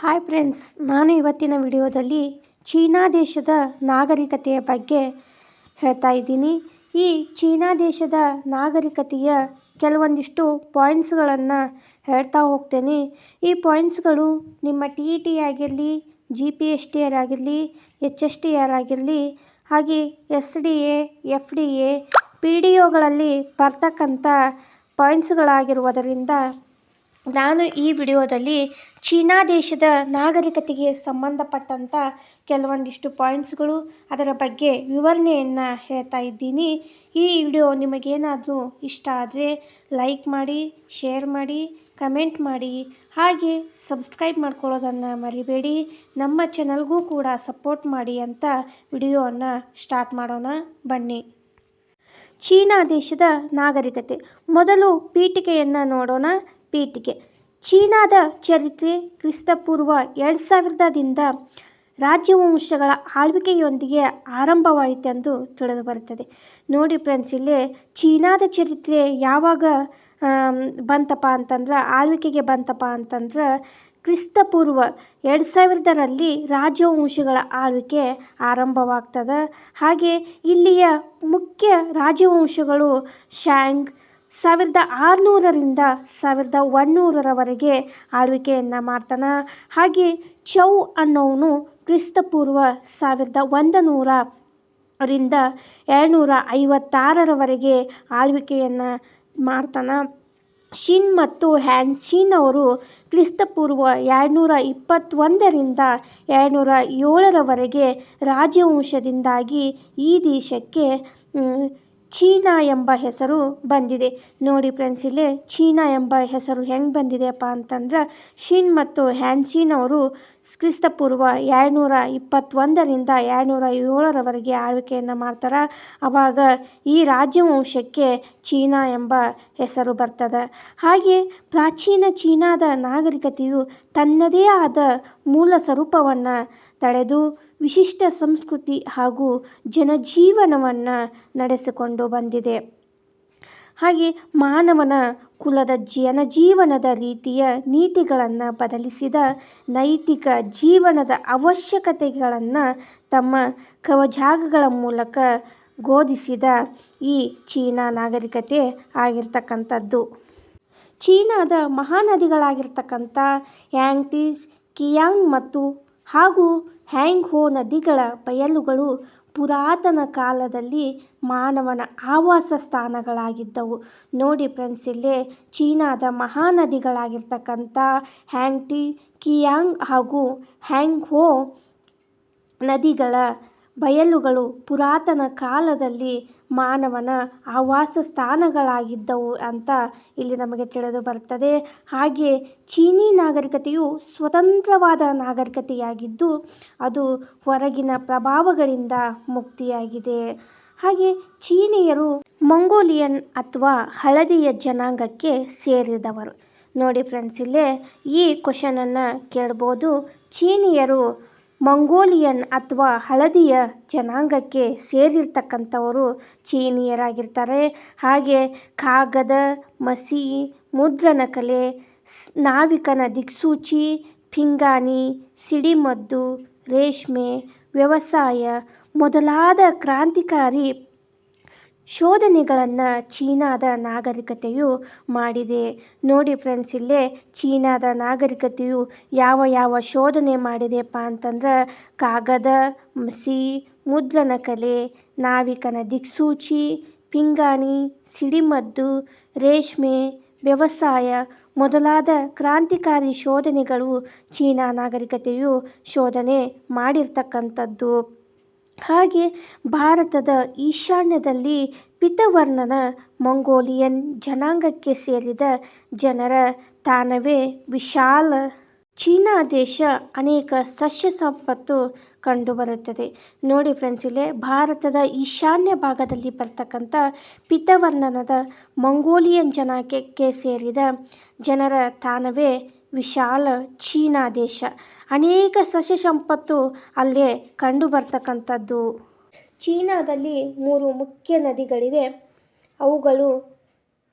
Hi friends, ನಾನು ಇವತ್ತಿನ ವಿಡಿಯೋದಲ್ಲಿ ಚೀನಾ ದೇಶದ ನಾಗರಿಕತೆಯ ಬಗ್ಗೆ ಹೇಳ್ತಾ ಇದ್ದೀನಿ. ಈ ಚೀನಾ ದೇಶದ ನಾಗರಿಕತೆಯ ಕೆಲವೊಂದಿಷ್ಟು ಪಾಯಿಂಟ್ಸ್ಗಳನ್ನು ಹೇಳ್ತಾ ಹೋಗ್ತೇನೆ. ಈ ಪಾಯಿಂಟ್ಸ್ಗಳು ನಿಮ್ಮ TET ಆಗಿರಲಿ, GPSTR ಆಗಿರಲಿ, HSTR ಆಗಿರಲಿ, ಹಾಗೆ SDA, FDA, PDOಗಳಲ್ಲಿ ಬರ್ತಕ್ಕಂಥ ಪಾಯಿಂಟ್ಸ್ಗಳಾಗಿರುವುದರಿಂದ ನಾನು ಈ ವಿಡಿಯೋದಲ್ಲಿ ಚೀನಾ ದೇಶದ ನಾಗರಿಕತೆಗೆ ಸಂಬಂಧಪಟ್ಟಂಥ ಕೆಲವೊಂದಿಷ್ಟು ಪಾಯಿಂಟ್ಸ್ಗಳು, ಅದರ ಬಗ್ಗೆ ವಿವರಣೆಯನ್ನು ಹೇಳ್ತಾ ಇದ್ದೀನಿ. ಈ ವಿಡಿಯೋ ನಿಮಗೇನಾದರೂ ಇಷ್ಟ ಆದರೆ ಲೈಕ್ ಮಾಡಿ, ಶೇರ್ ಮಾಡಿ, ಕಮೆಂಟ್ ಮಾಡಿ, ಹಾಗೆ ಸಬ್ಸ್ಕ್ರೈಬ್ ಮಾಡ್ಕೊಳ್ಳೋದನ್ನು ಮರಿಬೇಡಿ. ನಮ್ಮ ಚಾನಲ್ಗೂ ಕೂಡ ಸಪೋರ್ಟ್ ಮಾಡಿ ಅಂತ ವಿಡಿಯೋವನ್ನು ಸ್ಟಾರ್ಟ್ ಮಾಡೋಣ ಬನ್ನಿ. ಚೀನಾ ದೇಶದ ನಾಗರಿಕತೆ. ಮೊದಲು ಪೀಠಿಕೆಯನ್ನು ನೋಡೋಣ. ಪೀಠಿಕೆ. ಚೀನಾದ ಚರಿತ್ರೆ ಕ್ರಿಸ್ತಪೂರ್ವ 2000ದಿಂದ ರಾಜವಂಶಗಳ ಆಳ್ವಿಕೆಯೊಂದಿಗೆ ಆರಂಭವಾಯಿತೆಂದು ತಿಳಿದುಬರುತ್ತದೆ. ನೋಡಿ ಫ್ರೆಂಡ್ಸ್, ಇಲ್ಲಿ ಚೀನಾದ ಚರಿತ್ರೆ ಯಾವಾಗ ಬಂತಪ್ಪ ಅಂತಂದ್ರೆ, ಆಳ್ವಿಕೆಗೆ ಬಂತಪ್ಪ ಅಂತಂದ್ರೆ ಕ್ರಿಸ್ತಪೂರ್ವ 2000ರಲ್ಲಿ ರಾಜವಂಶಗಳ ಆಳ್ವಿಕೆ ಆರಂಭವಾಗ್ತದೆ. ಹಾಗೆ ಇಲ್ಲಿಯ ಮುಖ್ಯ ರಾಜವಂಶಗಳು ಶಾಂಗ್ 1600ರಿಂದ 1100ರವರೆಗೆ ಆಳ್ವಿಕೆಯನ್ನು ಮಾಡ್ತಾನೆ. ಹಾಗೆ ಚೌ ಅನ್ನೋನು ಕ್ರಿಸ್ತಪೂರ್ವ 1100ರಿಂದ 756ರವರೆಗೆ ಆಳ್ವಿಕೆಯನ್ನು ಮಾಡ್ತಾನೆ. ಶಿನ್ ಮತ್ತು ಹ್ಯಾನ್ ಶಿನ್ ಅವರು ಕ್ರಿಸ್ತಪೂರ್ವ 221ರಿಂದ 207ರವರೆಗೆ ರಾಜವಂಶದಿಂದಾಗಿ ಈ ದೇಶಕ್ಕೆ ಚೀನಾ ಎಂಬ ಹೆಸರು ಬಂದಿದೆ. ನೋಡಿ ಫ್ರೆಂಡ್ಸ್, ಇಲ್ಲಿ ಚೀನಾ ಎಂಬ ಹೆಸರು ಹೆಂಗೆ ಬಂದಿದೆಯಪ್ಪ ಅಂತಂದ್ರೆ, ಶಿನ್ ಮತ್ತು ಹ್ಯಾನ್ ಶಿನ್ ಅವರು ಕ್ರಿಸ್ತಪೂರ್ವ 221ರಿಂದ 207ರವರೆಗೆ ಆಳ್ವಿಕೆಯನ್ನು ಮಾಡ್ತಾರೆ. ಆವಾಗ ಈ ರಾಜವಂಶಕ್ಕೆ ಚೀನಾ ಎಂಬ ಹೆಸರು ಬರ್ತದೆ. ಹಾಗೆ ಪ್ರಾಚೀನ ಚೀನಾದ ನಾಗರಿಕತೆಯು ತನ್ನದೇ ಆದ ಮೂಲ ಸ್ವರೂಪವನ್ನು ತಳೆದು ವಿಶಿಷ್ಟ ಸಂಸ್ಕೃತಿ ಹಾಗೂ ಜನಜೀವನವನ್ನು ನಡೆಸಿಕೊಂಡು ಬಂದಿದೆ. ಹಾಗೆ ಮಾನವನ ಕುಲದ ಜನಜೀವನದ ರೀತಿಯ ನೀತಿಗಳನ್ನು ಬದಲಿಸಿದ, ನೈತಿಕ ಜೀವನದ ಅವಶ್ಯಕತೆಗಳನ್ನು ತಮ್ಮ ಕವಚಗಳ ಮೂಲಕ ಬೋಧಿಸಿದ ಈ ಚೀನಾ ನಾಗರಿಕತೆ ಆಗಿರ್ತಕ್ಕಂಥದ್ದು. ಚೀನಾದ ಮಹಾನದಿಗಳಾಗಿರ್ತಕ್ಕಂಥ ಯಾಂಗ್ಟೀಸ್, ಕಿಯಾಂಗ್ ಮತ್ತು ಹಾಗೂ ಹ್ಯಾಂಗ್ಹೋ ನದಿಗಳ ಬಯಲುಗಳು ಪುರಾತನ ಕಾಲದಲ್ಲಿ ಮಾನವನ ಆವಾಸ ಸ್ಥಾನಗಳಾಗಿದ್ದವು. ನೋಡಿ ಫ್ರೆಂಡ್ಸ್, ಇಲ್ಲಿ ಚೀನಾದ ಮಹಾನದಿಗಳಾಗಿರ್ತಕ್ಕಂಥ ಹ್ಯಾಂಗ್ಟಿ, ಕಿಯಾಂಗ್ ಹಾಗೂ ಹ್ಯಾಂಗ್ಹೋ ನದಿಗಳ ಬಯಲುಗಳು ಪುರಾತನ ಕಾಲದಲ್ಲಿ ಮಾನವನ ಆವಾಸ ಸ್ಥಾನಗಳಾಗಿದ್ದವು ಅಂತ ಇಲ್ಲಿ ನಮಗೆ ತಿಳಿದು ಬರ್ತದೆ. ಹಾಗೆ ಚೀನೀ ನಾಗರಿಕತೆಯು ಸ್ವತಂತ್ರವಾದ ನಾಗರಿಕತೆಯಾಗಿದ್ದು, ಅದು ಹೊರಗಿನ ಪ್ರಭಾವಗಳಿಂದ ಮುಕ್ತಿಯಾಗಿದೆ. ಹಾಗೆ ಚೀನೀಯರು ಮಂಗೋಲಿಯನ್ ಅಥವಾ ಹಳದಿಯ ಜನಾಂಗಕ್ಕೆ ಸೇರಿದವರು. ನೋಡಿ ಫ್ರೆಂಡ್ಸ್, ಇಲ್ಲೇ ಈ ಕ್ವಶನನ್ನು ಕೇಳ್ಬೋದು. ಚೀನೀಯರು ಮಂಗೋಲಿಯನ್ ಅಥವಾ ಹಳದಿಯ ಜನಾಂಗಕ್ಕೆ ಸೇರಿರ್ತಕ್ಕಂಥವರು ಚೀನೀಯರಾಗಿರ್ತಾರೆ. ಹಾಗೆ ಕಾಗದ, ಮಸಿ, ಮುದ್ರಣಕಲೆ, ನಾವಿಕನ ದಿಕ್ಸೂಚಿ, ಪಿಂಗಾಣಿ, ಸಿಡಿಮದ್ದು, ರೇಷ್ಮೆ, ವ್ಯವಸಾಯ ಮೊದಲಾದ ಕ್ರಾಂತಿಕಾರಿ ಶೋಧನೆಗಳನ್ನು ಚೀನಾದ ನಾಗರಿಕತೆಯು ಮಾಡಿದೆ. ನೋಡಿ ಫ್ರೆಂಡ್ಸ್, ಇಲ್ಲೇ ಚೀನಾದ ನಾಗರಿಕತೆಯು ಯಾವ ಯಾವ ಶೋಧನೆ ಮಾಡಿದೆಯಪ್ಪ ಅಂತಂದ್ರೆ, ಕಾಗದ, ಮಸಿ, ಮುದ್ರಣಕಲೆ, ನಾವಿಕನ ದಿಕ್ಸೂಚಿ, ಪಿಂಗಾಣಿ, ಸಿಡಿಮದ್ದು, ರೇಷ್ಮೆ, ವ್ಯವಸಾಯ ಮೊದಲಾದ ಕ್ರಾಂತಿಕಾರಿ ಶೋಧನೆಗಳು ಚೀನಾ ನಾಗರಿಕತೆಯು ಶೋಧನೆ ಮಾಡಿರ್ತಕ್ಕಂಥದ್ದು. ಹಾಗೆ ಭಾರತದ ಈಶಾನ್ಯದಲ್ಲಿ ಪಿತವರ್ಣನ ಮಂಗೋಲಿಯನ್ ಜನಾಂಗಕ್ಕೆ ಸೇರಿದ ಜನರ ತಾಣವೇ ವಿಶಾಲ ಚೀನಾ ದೇಶ. ಅನೇಕ ಸಸ್ಯ ಸಂಪತ್ತು ಕಂಡುಬರುತ್ತದೆ. ನೋಡಿ ಫ್ರೆಂಡ್ಸ್, ಇಲ್ಲೇ ಭಾರತದ ಈಶಾನ್ಯ ಭಾಗದಲ್ಲಿ ಬರ್ತಕ್ಕಂಥ ಪಿತವರ್ಣನದ ಮಂಗೋಲಿಯನ್ ಜನಾಂಗಕ್ಕೆ ಸೇರಿದ ಜನರ ತಾಣವೇ ವಿಶಾಲ ಚೀನಾ ದೇಶ. ಅನೇಕ ಸಸ್ಯ ಸಂಪತ್ತು ಅಲ್ಲೇ ಕಂಡು ಬರ್ತಕ್ಕಂಥದ್ದು. ಚೀನಾದಲ್ಲಿ 3 ಮುಖ್ಯ ನದಿಗಳಿವೆ. ಅವುಗಳು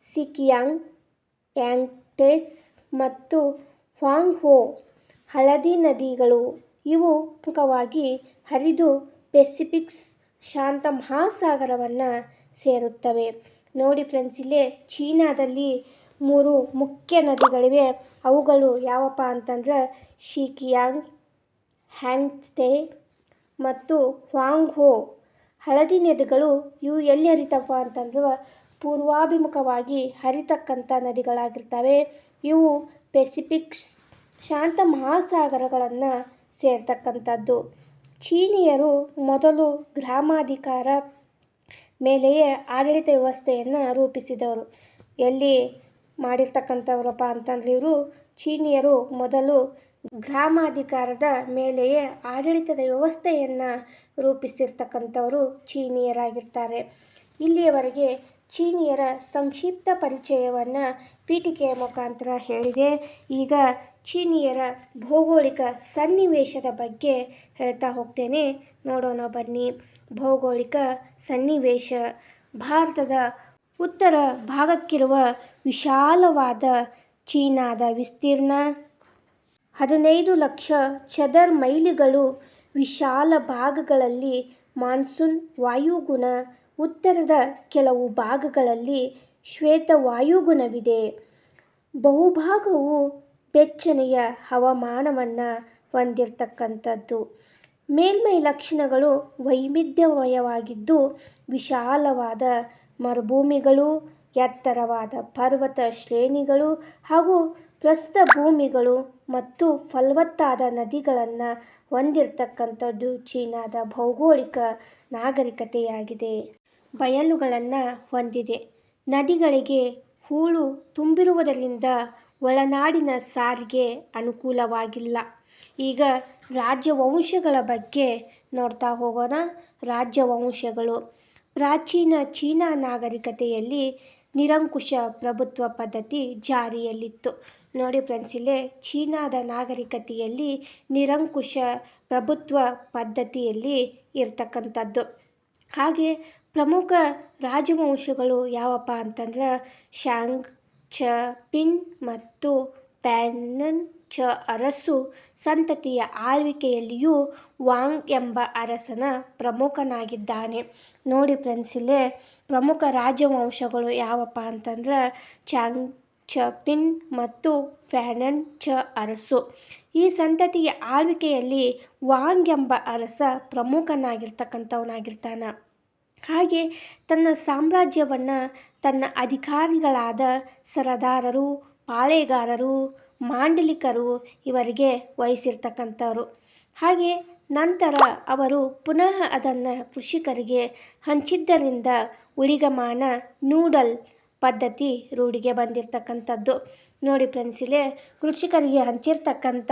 ಸಿಕಿಯಾಂಗ್, ಯಾಂಗ್ಟೆಸ್ ಮತ್ತು ಹ್ವಾಂಗ್ಹೋ. ಹಳದಿ ನದಿಗಳು ಇವು ಪ್ರಮುಖವಾಗಿ ಹರಿದು ಪೆಸಿಫಿಕ್ ಶಾಂತ ಮಹಾಸಾಗರವನ್ನು ಸೇರುತ್ತವೆ. ನೋಡಿ ಫ್ರೆಂಡ್ಸ್, ಇಲ್ಲೇ ಚೀನಾದಲ್ಲಿ 3 ಮುಖ್ಯ ನದಿಗಳಿವೆ. ಅವುಗಳು ಯಾವಪ್ಪ ಅಂತಂದ್ರೆ ಶಿಕಿಯಾಂಗ್, ಹ್ಯಾಂಗ್ಸೆ ಮತ್ತು ಹ್ವಾಂಗ್ಹೋ. ಹಳದಿ ನದಿಗಳು ಇವು ಎಲ್ಲಿ ಹರಿತಪ್ಪ ಅಂತಂದ್ರೆ ಪೂರ್ವಾಭಿಮುಖವಾಗಿ ಹರಿತಕ್ಕಂಥ ನದಿಗಳಾಗಿರ್ತವೆ. ಇವು ಪೆಸಿಫಿಕ್ ಶಾಂತ ಮಹಾಸಾಗರಗಳನ್ನು ಸೇರ್ತಕ್ಕಂಥದ್ದು. ಚೀನೀಯರು ಮೊದಲು ಗ್ರಾಮಾಧಿಕಾರ ಮೇಲೆಯೇ ಆಡಳಿತ ವ್ಯವಸ್ಥೆಯನ್ನು ರೂಪಿಸಿದವರು. ಎಲ್ಲಿ ಮಾಡಿರ್ತಕ್ಕಂಥವ್ರಪ್ಪ ಅಂತಂದ್ರೆ ಇವರು ಚೀನೀಯರು ಮೊದಲು ಗ್ರಾಮಾಧಿಕಾರದ ಮೇಲೆಯೇ ಆಡಳಿತದ ವ್ಯವಸ್ಥೆಯನ್ನು ರೂಪಿಸಿರ್ತಕ್ಕಂಥವರು ಚೀನೀಯರಾಗಿರ್ತಾರೆ. ಇಲ್ಲಿಯವರೆಗೆ ಚೀನೀಯರ ಸಂಕ್ಷಿಪ್ತ ಪರಿಚಯವನ್ನು ಪೀಠಿಕೆಯ ಮುಖಾಂತರ ಹೇಳಿದೆ. ಈಗ ಚೀನೀಯರ ಭೌಗೋಳಿಕ ಸನ್ನಿವೇಶದ ಬಗ್ಗೆ ಹೇಳ್ತಾ ಹೋಗ್ತೇನೆ, ನೋಡೋಣ ಬನ್ನಿ. ಭೌಗೋಳಿಕ ಸನ್ನಿವೇಶ: ಭಾರತದ ಉತ್ತರ ಭಾಗಕ್ಕಿರುವ ವಿಶಾಲವಾದ ಚೀನಾದ ವಿಸ್ತೀರ್ಣ 15 ಲಕ್ಷ ಚದರ ಮೈಲಿಗಳು. ವಿಶಾಲ ಭಾಗಗಳಲ್ಲಿ ಮಾನ್ಸೂನ್ ವಾಯುಗುಣ, ಉತ್ತರದ ಕೆಲವು ಭಾಗಗಳಲ್ಲಿ ಶ್ವೇತ ವಾಯುಗುಣವಿದೆ. ಬಹುಭಾಗವು ಬೆಚ್ಚನೆಯ ಹವಾಮಾನವನ್ನು ಹೊಂದಿರತಕ್ಕಂಥದ್ದು. ಮೇಲ್ಮೈ ಲಕ್ಷಣಗಳು ವೈವಿಧ್ಯಮಯವಾಗಿದ್ದು ವಿಶಾಲವಾದ ಮರುಭೂಮಿಗಳು, ಎತ್ತರವಾದ ಪರ್ವತ ಶ್ರೇಣಿಗಳು ಹಾಗೂ ಪ್ರಸ್ಥಭೂಮಿಗಳು ಮತ್ತು ಫಲವತ್ತಾದ ನದಿಗಳನ್ನು ಹೊಂದಿರತಕ್ಕಂಥದ್ದು ಚೀನಾದ ಭೌಗೋಳಿಕ ನಾಗರಿಕತೆಯಾಗಿದೆ. ಬಯಲುಗಳನ್ನು ಹೊಂದಿದೆ. ನದಿಗಳಿಗೆ ಹೂಳು ತುಂಬಿರುವುದರಿಂದ ಒಳನಾಡಿನ ಸಾರಿಗೆ ಅನುಕೂಲವಾಗಿಲ್ಲ. ಈಗ ರಾಜವಂಶಗಳ ಬಗ್ಗೆ ನೋಡ್ತಾ ಹೋಗೋಣ. ರಾಜವಂಶಗಳು: ಪ್ರಾಚೀನ ಚೀನಾ ನಾಗರಿಕತೆಯಲ್ಲಿ ನಿರಂಕುಶ ಪ್ರಭುತ್ವ ಪದ್ಧತಿ ಜಾರಿಯಲ್ಲಿತ್ತು. ನೋಡಿ ಫ್ರೆಂಡ್ಸ್, ಇಲ್ಲೇ ಚೀನಾದ ನಾಗರಿಕತೆಯಲ್ಲಿ ನಿರಂಕುಶ ಪ್ರಭುತ್ವ ಪದ್ಧತಿಯಲ್ಲಿ ಇರ್ತಕ್ಕಂಥದ್ದು. ಹಾಗೆ ಪ್ರಮುಖ ರಾಜವಂಶಗಳು ಯಾವಪ್ಪ ಅಂತಂದ್ರೆ ಶಾಂಗ್, ಚ, ಪಿನ್ ಮತ್ತು ಪ್ಯಾನನ್. ಚ ಅರಸು ಸಂತತಿಯ ಆಳ್ವಿಕೆಯಲ್ಲಿಯೂ ವಾಂಗ್ ಎಂಬ ಅರಸನ ಪ್ರಮುಖನಾಗಿದ್ದಾನೆ. ನೋಡಿ ಫ್ರೆಂಡ್ಸ್, ಇಲ್ಲೇ ಪ್ರಮುಖ ರಾಜವಂಶಗಳು ಯಾವಪ್ಪ ಅಂತಂದ್ರೆ ಚಾಂಗ್, ಚ, ಪಿನ್ ಮತ್ತು ಫ್ಯಾನನ್. ಚ ಅರಸು. ಈ ಸಂತತಿಯ ಆಳ್ವಿಕೆಯಲ್ಲಿ ವಾಂಗ್ ಎಂಬ ಅರಸ ಪ್ರಮುಖನಾಗಿರ್ತಕ್ಕಂಥವನಾಗಿರ್ತಾನ. ಹಾಗೆ ತನ್ನ ಸಾಮ್ರಾಜ್ಯವನ್ನು ತನ್ನ ಅಧಿಕಾರಿಗಳಾದ ಸರದಾರರು, ಪಾಳೆಗಾರರು, ಮಾಂಡಲಿಕರು ಇವರಿಗೆ ವಹಿಸಿರ್ತಕ್ಕಂಥವ್ರು. ಹಾಗೆ ನಂತರ ಅವರು ಪುನಃ ಅದನ್ನು ಕೃಷಿಕರಿಗೆ ಹಂಚಿದ್ದರಿಂದ ಉಳಿಗಮಾನ ನೂಡಲ್ ಪದ್ಧತಿ ರೂಢಿಗೆ ಬಂದಿರತಕ್ಕಂಥದ್ದು. ನೋಡಿ ಫ್ರೆಂಡ್ಸ್, ಇಲ್ಲೇ ಕೃಷಿಕರಿಗೆ ಹಂಚಿರ್ತಕ್ಕಂಥ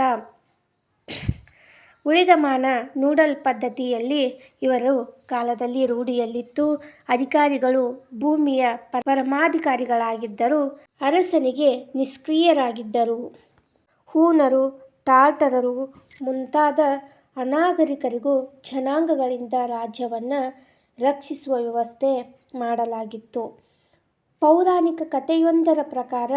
ಉಳಿಗಮಾನ ನೂಡಲ್ ಪದ್ಧತಿಯಲ್ಲಿ ಇವರ ಕಾಲದಲ್ಲಿ ರೂಢಿಯಲ್ಲಿತ್ತು. ಅಧಿಕಾರಿಗಳು ಭೂಮಿಯ ಪರಮಾಧಿಕಾರಿಗಳಾಗಿದ್ದರು, ಅರಸನಿಗೆ ನಿಷ್ಕ್ರಿಯರಾಗಿದ್ದರು. ಹೂನರು, ಟಾಟರರು ಮುಂತಾದ ಅನಾಗರಿಕರಿಗೂ ಜನಾಂಗಗಳಿಂದ ರಾಜ್ಯವನ್ನು ರಕ್ಷಿಸುವ ವ್ಯವಸ್ಥೆ ಮಾಡಲಾಗಿತ್ತು. ಪೌರಾಣಿಕ ಕಥೆಯೊಂದರ ಪ್ರಕಾರ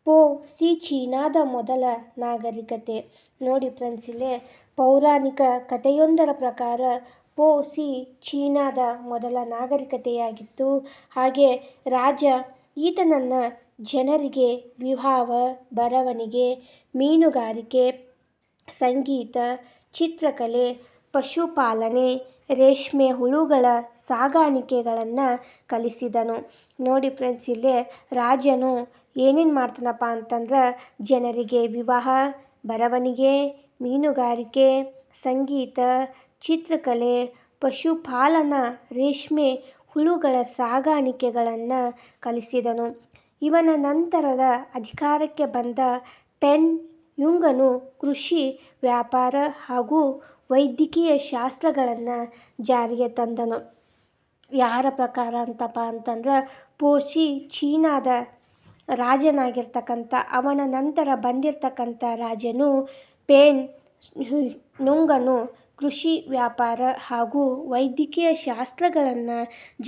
ಪೋ ಸಿ ಚೀನಾದ ಮೊದಲ ನಾಗರಿಕತೆ. ನೋಡಿ ಫ್ರೆಂಡ್ಸ್, ಇಲ್ಲೇ ಪೌರಾಣಿಕ ಕಥೆಯೊಂದರ ಪ್ರಕಾರ ಪೋ ಸಿ ಚೀನಾದ ಮೊದಲ ನಾಗರಿಕತೆಯಾಗಿತ್ತು. ಹಾಗೆ ರಾಜ ಈತನನ್ನು ಜನರಿಗೆ ವಿವಾಹ, ಬರವಣಿಗೆ, ಮೀನುಗಾರಿಕೆ, ಸಂಗೀತ, ಚಿತ್ರಕಲೆ, ಪಶುಪಾಲನೆ, ರೇಷ್ಮೆ ಹುಳುಗಳ ಸಾಗಾಣಿಕೆಗಳನ್ನು ಕಲಿಸಿದನು. ನೋಡಿ ಫ್ರೆಂಡ್ಸ್, ಇಲ್ಲೇ ರಾಜನು ಏನೇನು ಮಾಡ್ತಾನಪ್ಪ ಅಂತಂದ್ರೆ ಜನರಿಗೆ ವಿವಾಹ, ಬರವಣಿಗೆ, ಮೀನುಗಾರಿಕೆ, ಸಂಗೀತ, ಚಿತ್ರಕಲೆ, ಪಶುಪಾಲನಾ, ರೇಷ್ಮೆ ಹುಳುಗಳ ಸಾಗಾಣಿಕೆಗಳನ್ನು ಕಲಿಸಿದನು. ಇವನ ನಂತರದ ಅಧಿಕಾರಕ್ಕೆ ಬಂದ ಪೆನ್ ಯುಂಗನು ಕೃಷಿ, ವ್ಯಾಪಾರ ಹಾಗೂ ವೈದ್ಯಕೀಯ ಶಾಸ್ತ್ರಗಳನ್ನು ಜಾರಿಗೆ ತಂದನು. ಯಾರ ಪ್ರಕಾರ ಅಂತಪ್ಪ ಅಂತಂದ್ರೆ ಪೋ ಸಿ ಚೀನಾದ ರಾಜನಾಗಿರ್ತಕ್ಕಂಥ ಅವನ ನಂತರ ಬಂದಿರತಕ್ಕಂಥ ರಾಜನು ಪೆನ್ ಯುಂಗನು ಕೃಷಿ, ವ್ಯಾಪಾರ ಹಾಗೂ ವೈದ್ಯಕೀಯ ಶಾಸ್ತ್ರಗಳನ್ನು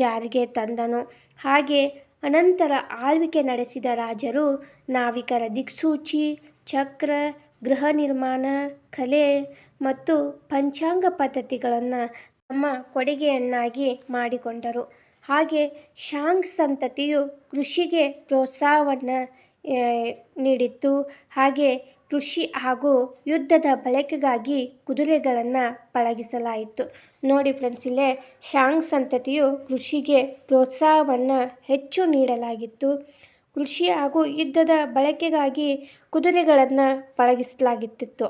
ಜಾರಿಗೆ ತಂದನು. ಹಾಗೆ ಅನಂತರ ಆಳ್ವಿಕೆ ನಡೆಸಿದ ರಾಜರು ನಾವಿಕರ ದಿಕ್ಸೂಚಿ, ಚಕ್ರ, ಗೃಹ ನಿರ್ಮಾಣ, ಕಲೆ ಮತ್ತು ಪಂಚಾಂಗ ಪದ್ಧತಿಗಳನ್ನು ತಮ್ಮ ಕೊಡುಗೆಯನ್ನಾಗಿ ಮಾಡಿಕೊಂಡರು. ಹಾಗೆ ಶಾಂಗ್ ಸಂತತಿಯು ಕೃಷಿಗೆ ಪ್ರೋತ್ಸಾಹವನ್ನು ನೀಡಿತ್ತು. ಹಾಗೆ ಕೃಷಿ ಹಾಗೂ ಯುದ್ಧದ ಬಳಕೆಗಾಗಿ ಕುದುರೆಗಳನ್ನು ಪಳಗಿಸಲಾಯಿತು. ನೋಡಿ ಫ್ರೆಂಡ್ಸ್, ಇಲ್ಲೇ ಶಾಂಗ್ ಸಂತತಿಯು ಕೃಷಿಗೆ ಪ್ರೋತ್ಸಾಹವನ್ನು ಹೆಚ್ಚು ನೀಡಲಾಗಿತ್ತು. ಕೃಷಿ ಹಾಗೂ ಯುದ್ಧದ ಬಳಕೆಗಾಗಿ ಕುದುರೆಗಳನ್ನು ಪಳಗಿಸಲಾಗುತ್ತಿತ್ತು.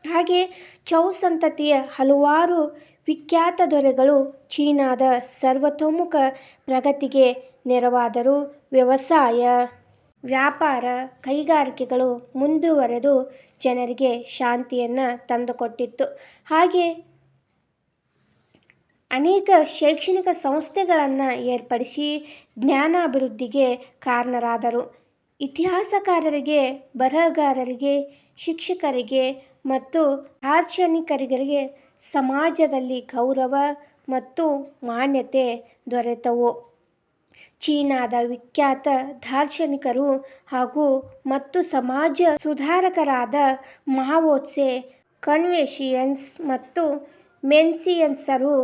ಹಾಗೆ ಚೌ ಸಂತತಿಯ ಹಲವಾರು ವಿಖ್ಯಾತ ದೊರೆಗಳು ಚೀನಾದ ಸರ್ವತೋಮುಖ ಪ್ರಗತಿಗೆ ನೆರವಾದರು. ವ್ಯವಸಾಯ, ವ್ಯಾಪಾರ, ಕೈಗಾರಿಕೆಗಳು ಮುಂದುವರೆದು ಜನರಿಗೆ ಶಾಂತಿಯನ್ನು ತಂದುಕೊಟ್ಟಿತ್ತು. ಹಾಗೆ ಅನೇಕ ಶೈಕ್ಷಣಿಕ ಸಂಸ್ಥೆಗಳನ್ನು ಏರ್ಪಡಿಸಿ ಜ್ಞಾನಾಭಿವೃದ್ಧಿಗೆ ಕಾರಣರಾದರು. ಇತಿಹಾಸಕಾರರಿಗೆ, ಬರಹಗಾರರಿಗೆ, ಶಿಕ್ಷಕರಿಗೆ ಮತ್ತು ದಾರ್ಶನಿಕರಿಗೆ ಸಮಾಜದಲ್ಲಿ ಗೌರವ ಮತ್ತು ಮಾನ್ಯತೆ ದೊರೆತವು. ಚೀನಾದ ವಿಖ್ಯಾತ ದಾರ್ಶನಿಕರು ಹಾಗೂ ಮತ್ತು ಸಮಾಜ ಸುಧಾರಕರಾದ ಮಾವೋ ತ್ಸೆ, ಕನ್ಫ್ಯೂಷಿಯಸ್ ಮತ್ತು ಮೆನ್ಸಿಯನ್ಸರು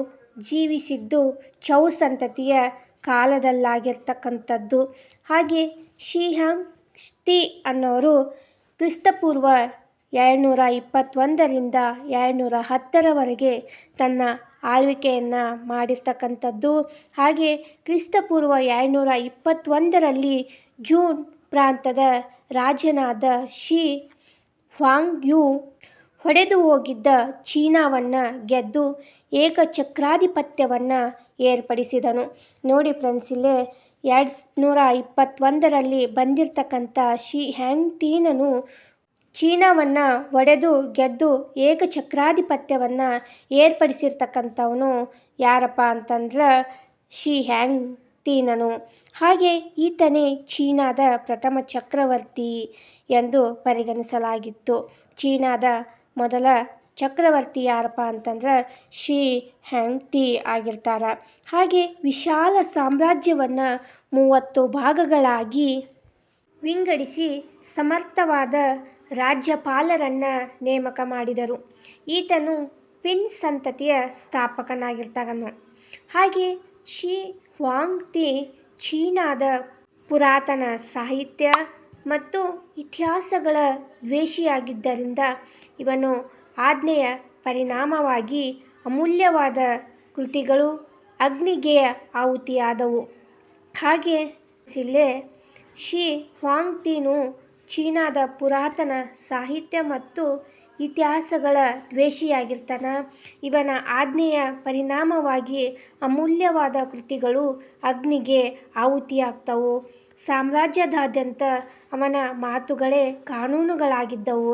ಜೀವಿಸಿದ್ದು ಚೌ ಸಂತತಿಯ ಕಾಲದಲ್ಲಾಗಿರ್ತಕ್ಕಂಥದ್ದು. ಹಾಗೆ ಶಿಯಾಂಗ್ ತಿ ಅನ್ನೋರು ಕ್ರಿಸ್ತಪೂರ್ವ 721ರಿಂದ 710ರವರೆಗೆ ತನ್ನ ಆಳ್ವಿಕೆಯನ್ನು ಮಾಡಿರ್ತಕ್ಕಂಥದ್ದು. ಹಾಗೆ ಕ್ರಿಸ್ತಪೂರ್ವ 721ರಲ್ಲಿ ಜೂನ್ ಪ್ರಾಂತದ ರಾಜನಾದ ಶಿ ಹುಯಾಂಗ್ಯು ಹೊಡೆದು ಹೋಗಿದ್ದ ಚೀನಾವನ್ನು ಗೆದ್ದು ಏಕಚಕ್ರಾಧಿಪತ್ಯವನ್ನು ಏರ್ಪಡಿಸಿದನು. ನೋಡಿ ಫ್ರೆಂಡ್ಸ್, ಇಲ್ಲೇ 721ರಲ್ಲಿ ಬಂದಿರತಕ್ಕಂಥ ಶಿ ಹ್ಯಾಂಗ್ ತೀನನು ಚೀನಾವನ್ನು ಒಡೆದು ಗೆದ್ದು ಏಕಚಕ್ರಾಧಿಪತ್ಯವನ್ನು ಏರ್ಪಡಿಸಿರ್ತಕ್ಕಂಥವನು ಯಾರಪ್ಪ ಅಂತಂದ್ರೆ ಶಿ ಹ್ಯಾಂಗ್ ತೀನನು. ಹಾಗೆ ಈತನೇ ಚೀನಾದ ಪ್ರಥಮ ಚಕ್ರವರ್ತಿ ಎಂದು ಪರಿಗಣಿಸಲಾಗಿತ್ತು. ಚೀನಾದ ಮೊದಲ ಚಕ್ರವರ್ತಿ ಯಾರಪ್ಪ ಅಂತಂದ್ರೆ ಶಿ ಹ್ಯಾಂಗ್ ತಿ ಆಗಿರ್ತಾರೆ. ಹಾಗೆ ವಿಶಾಲ ಸಾಮ್ರಾಜ್ಯವನ್ನು 30 ಭಾಗಗಳಾಗಿ ವಿಂಗಡಿಸಿ ಸಮರ್ಥವಾದ ರಾಜ್ಯಪಾಲರನ್ನು ನೇಮಕ ಮಾಡಿದರು. ಈತನು ಪಿನ್ ಸಂತತಿಯ ಸ್ಥಾಪಕನಾಗಿರ್ತಾನು. ಹಾಗೆ ಶಿ ಹುಯಾಂಗ್ ತಿ ಚೀನಾದ ಪುರಾತನ ಸಾಹಿತ್ಯ ಮತ್ತು ಇತಿಹಾಸಗಳ ದ್ವೇಷಿಯಾಗಿದ್ದರಿಂದ ಇವನು ಆಜ್ಞೆಯ ಪರಿಣಾಮವಾಗಿ ಅಮೂಲ್ಯವಾದ ಕೃತಿಗಳು ಅಗ್ನಿಗೆ ಆಹುತಿಯಾದವು. ಹಾಗೆ ಇಲ್ಲೇ ಶಿ ಹುಯಾಂಗ್ ತೀನು ಚೀನಾದ ಪುರಾತನ ಸಾಹಿತ್ಯ ಮತ್ತು ಇತಿಹಾಸಗಳ ದ್ವೇಷಿಯಾಗಿರ್ತಾನೆ. ಇವನ ಆಜ್ಞೆಯ ಪರಿಣಾಮವಾಗಿ ಅಮೂಲ್ಯವಾದ ಕೃತಿಗಳು ಅಗ್ನಿಗೆ ಆಹುತಿಯಾಗ್ತವು. ಸಾಮ್ರಾಜ್ಯದಾದ್ಯಂತ ಅವನ ಮಾತುಗಳೇ ಕಾನೂನುಗಳಾಗಿದ್ದವು.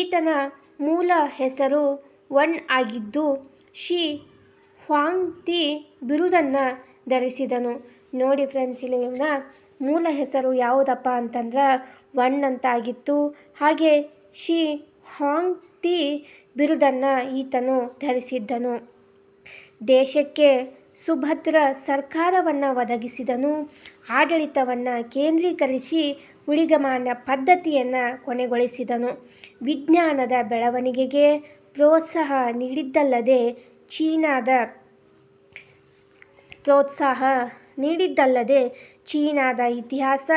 ಈತನ ಮೂಲ ಹೆಸರು ವನ್ ಆಗಿದ್ದು ಶಿ ಹುಯಾಂಗ್ ತಿ ಬಿರುದನ್ನು ಧರಿಸಿದನು. ನೋಡಿ ಫ್ರೆಂಡ್ಸ್, ಇಲ್ಲಿ ಇವನ ಮೂಲ ಹೆಸರು ಯಾವುದಪ್ಪ ಅಂತಂದ್ರೆ ವನ್ ಅಂತ ಆಗಿತ್ತು. ಹಾಗೆ ಶಿ ಹುಯಾಂಗ್ ತಿ ಬಿರುದನ್ನು ಈತನು ಧರಿಸಿದ್ದನು. ದೇಶಕ್ಕೆ ಸುಭದ್ರ ಸರ್ಕಾರವನ್ನು ಒದಗಿಸಿದನು. ಆಡಳಿತವನ್ನು ಕೇಂದ್ರೀಕರಿಸಿ ಊಳಿಗಮಾನ್ಯ ಪದ್ಧತಿಯನ್ನು ಕೊನೆಗೊಳಿಸಿದನು. ವಿಜ್ಞಾನದ ಬೆಳವಣಿಗೆಗೆ ಪ್ರೋತ್ಸಾಹ ನೀಡಿದ್ದಲ್ಲದೆ ಚೀನಾದ ಇತಿಹಾಸ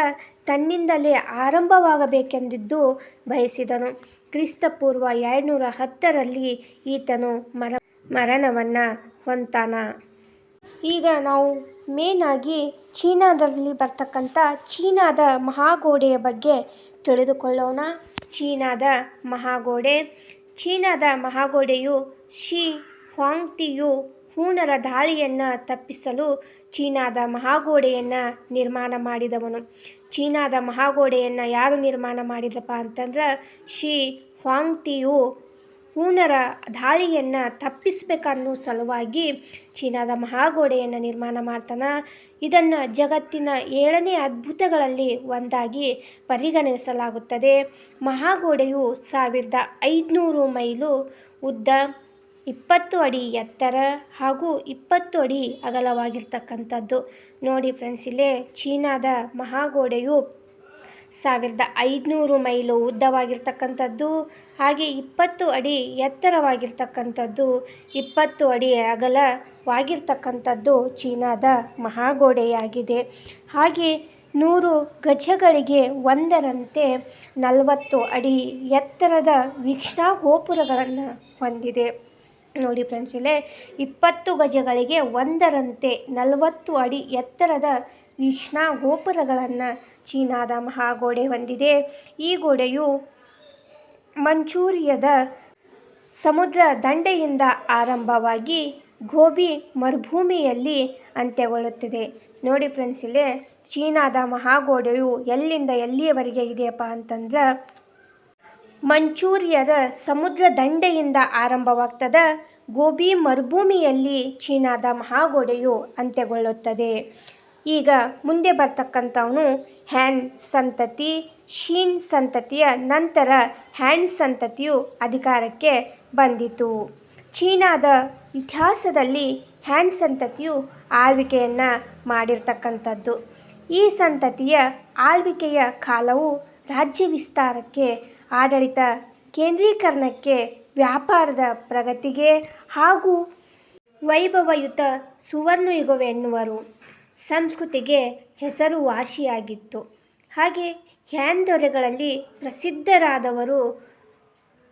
ತನ್ನಿಂದಲೇ ಆರಂಭವಾಗಬೇಕೆಂದು ಬಯಸಿದನು. ಕ್ರಿಸ್ತಪೂರ್ವ 710ರಲ್ಲಿ ಈತನು ಮರಣವನ್ನು ಹೊಂತಾನ. ಈಗ ನಾವು ಮೇನಾಗಿ ಚೀನಾದಲ್ಲಿ ಬರ್ತಕ್ಕಂಥ ಚೀನಾದ ಮಹಾಗೋಡೆಯ ಬಗ್ಗೆ ತಿಳಿದುಕೊಳ್ಳೋಣ. ಚೀನಾದ ಮಹಾಗೋಡೆಯು ಶಿ ಹುಯಾಂಗ್ ತಿಯು ಹೂಣರ ದಾಳಿಯನ್ನು ತಪ್ಪಿಸಲು ಚೀನಾದ ಮಹಾಗೋಡೆಯನ್ನು ನಿರ್ಮಾಣ ಮಾಡಿದವನು. ಚೀನಾದ ಮಹಾಗೋಡೆಯನ್ನು ಯಾರು ನಿರ್ಮಾಣ ಮಾಡಿದಪ್ಪ ಅಂತಂದ್ರೆ ಶಿ ಹುಯಾಂಗ್ ತಿಯು ಹೂಣರ ದಾಳಿಯನ್ನು ತಪ್ಪಿಸಬೇಕನ್ನೋ ಸಲುವಾಗಿ ಚೀನಾದ ಮಹಾಗೋಡೆಯನ್ನು ನಿರ್ಮಾಣ ಮಾಡ್ತಾನೆ. ಇದನ್ನು ಜಗತ್ತಿನ 7ನೇ ಅದ್ಭುತಗಳಲ್ಲಿ ಒಂದಾಗಿ ಪರಿಗಣಿಸಲಾಗುತ್ತದೆ. ಮಹಾಗೋಡೆಯು 1500 ಮೈಲು ಉದ್ದ, 20 ಅಡಿ ಎತ್ತರ ಹಾಗೂ 20 ಅಡಿ ಅಗಲವಾಗಿರ್ತಕ್ಕಂಥದ್ದು. ನೋಡಿ ಫ್ರೆಂಡ್ಸ್, ಇಲ್ಲೇ ಚೀನಾದ ಮಹಾಗೋಡೆಯು 1500 ಮೈಲು ಉದ್ದವಾಗಿರ್ತಕ್ಕಂಥದ್ದು, ಹಾಗೆ 20 ಅಡಿ ಎತ್ತರವಾಗಿರ್ತಕ್ಕಂಥದ್ದು, 20 ಅಡಿ ಅಗಲವಾಗಿರ್ತಕ್ಕಂಥದ್ದು ಚೀನಾದ ಮಹಾಗೋಡೆಯಾಗಿದೆ. ಹಾಗೆ 100 ಗಜಗಳಿಗೆ ಒಂದರಂತೆ 40 ಅಡಿ ಎತ್ತರದ ವೀಕ್ಷಣಾ ಗೋಪುರಗಳನ್ನು ಹೊಂದಿದೆ. ನೋಡಿ ಫ್ರೆಂಡ್ಸ್, ಇಲ್ಲೇ 20 ಗಜಗಳಿಗೆ ಒಂದರಂತೆ 40 ಅಡಿ ಎತ್ತರದ ವೀಕ್ಷಣಾ ಗೋಪುರಗಳನ್ನು ಚೀನಾದ ಮಹಾಗೋಡೆ ಹೊಂದಿದೆ. ಈ ಗೋಡೆಯು ಮಂಚೂರಿಯದ ಸಮುದ್ರ ದಂಡೆಯಿಂದ ಆರಂಭವಾಗಿ ಗೋಬಿ ಮರುಭೂಮಿಯಲ್ಲಿ ಅಂತ್ಯಗೊಳ್ಳುತ್ತದೆ. ನೋಡಿ ಫ್ರೆಂಡ್ಸ್, ಇಲ್ಲೇ ಚೀನಾದ ಮಹಾಗೋಡೆಯು ಎಲ್ಲಿಂದ ಎಲ್ಲಿಯವರೆಗೆ ಇದೆಯಪ್ಪ ಅಂತಂದ್ರೆ ಮಂಚೂರಿಯದ ಸಮುದ್ರ ದಂಡೆಯಿಂದ ಆರಂಭವಾಗ್ತದೆ. ಗೋಬಿ ಮರುಭೂಮಿಯಲ್ಲಿ ಚೀನಾದ ಮಹಾಗೋಡೆಯು ಅಂತ್ಯಗೊಳ್ಳುತ್ತದೆ. ಈಗ ಮುಂದೆ ಬರ್ತಕ್ಕಂಥವನು ಹ್ಯಾನ್ ಸಂತತಿ. ಶೀನ್ ಸಂತತಿಯ ನಂತರ ಹ್ಯಾನ್ ಸಂತತಿಯು ಅಧಿಕಾರಕ್ಕೆ ಬಂದಿತು. ಚೀನಾದ ಇತಿಹಾಸದಲ್ಲಿ ಹ್ಯಾನ್ ಸಂತತಿಯು ಆಳ್ವಿಕೆಯನ್ನು ಮಾಡಿರ್ತಕ್ಕಂಥದ್ದು. ಈ ಸಂತತಿಯ ಆಳ್ವಿಕೆಯ ಕಾಲವು ರಾಜ್ಯ ವಿಸ್ತಾರಕ್ಕೆ, ಆಡಳಿತ ಕೇಂದ್ರೀಕರಣಕ್ಕೆ, ವ್ಯಾಪಾರದ ಪ್ರಗತಿಗೆ ಹಾಗೂ ವೈಭವಯುತ ಸುವರ್ಣಯುಗವೆನ್ನುವರು. ಸಂಸ್ಕೃತಿಗೆ ಹೆಸರುವಾಸಿಯಾಗಿತ್ತು. ಹಾಗೆ ಹ್ಯಾನ್ ದೊರೆಗಳಲ್ಲಿ ಪ್ರಸಿದ್ಧರಾದವರು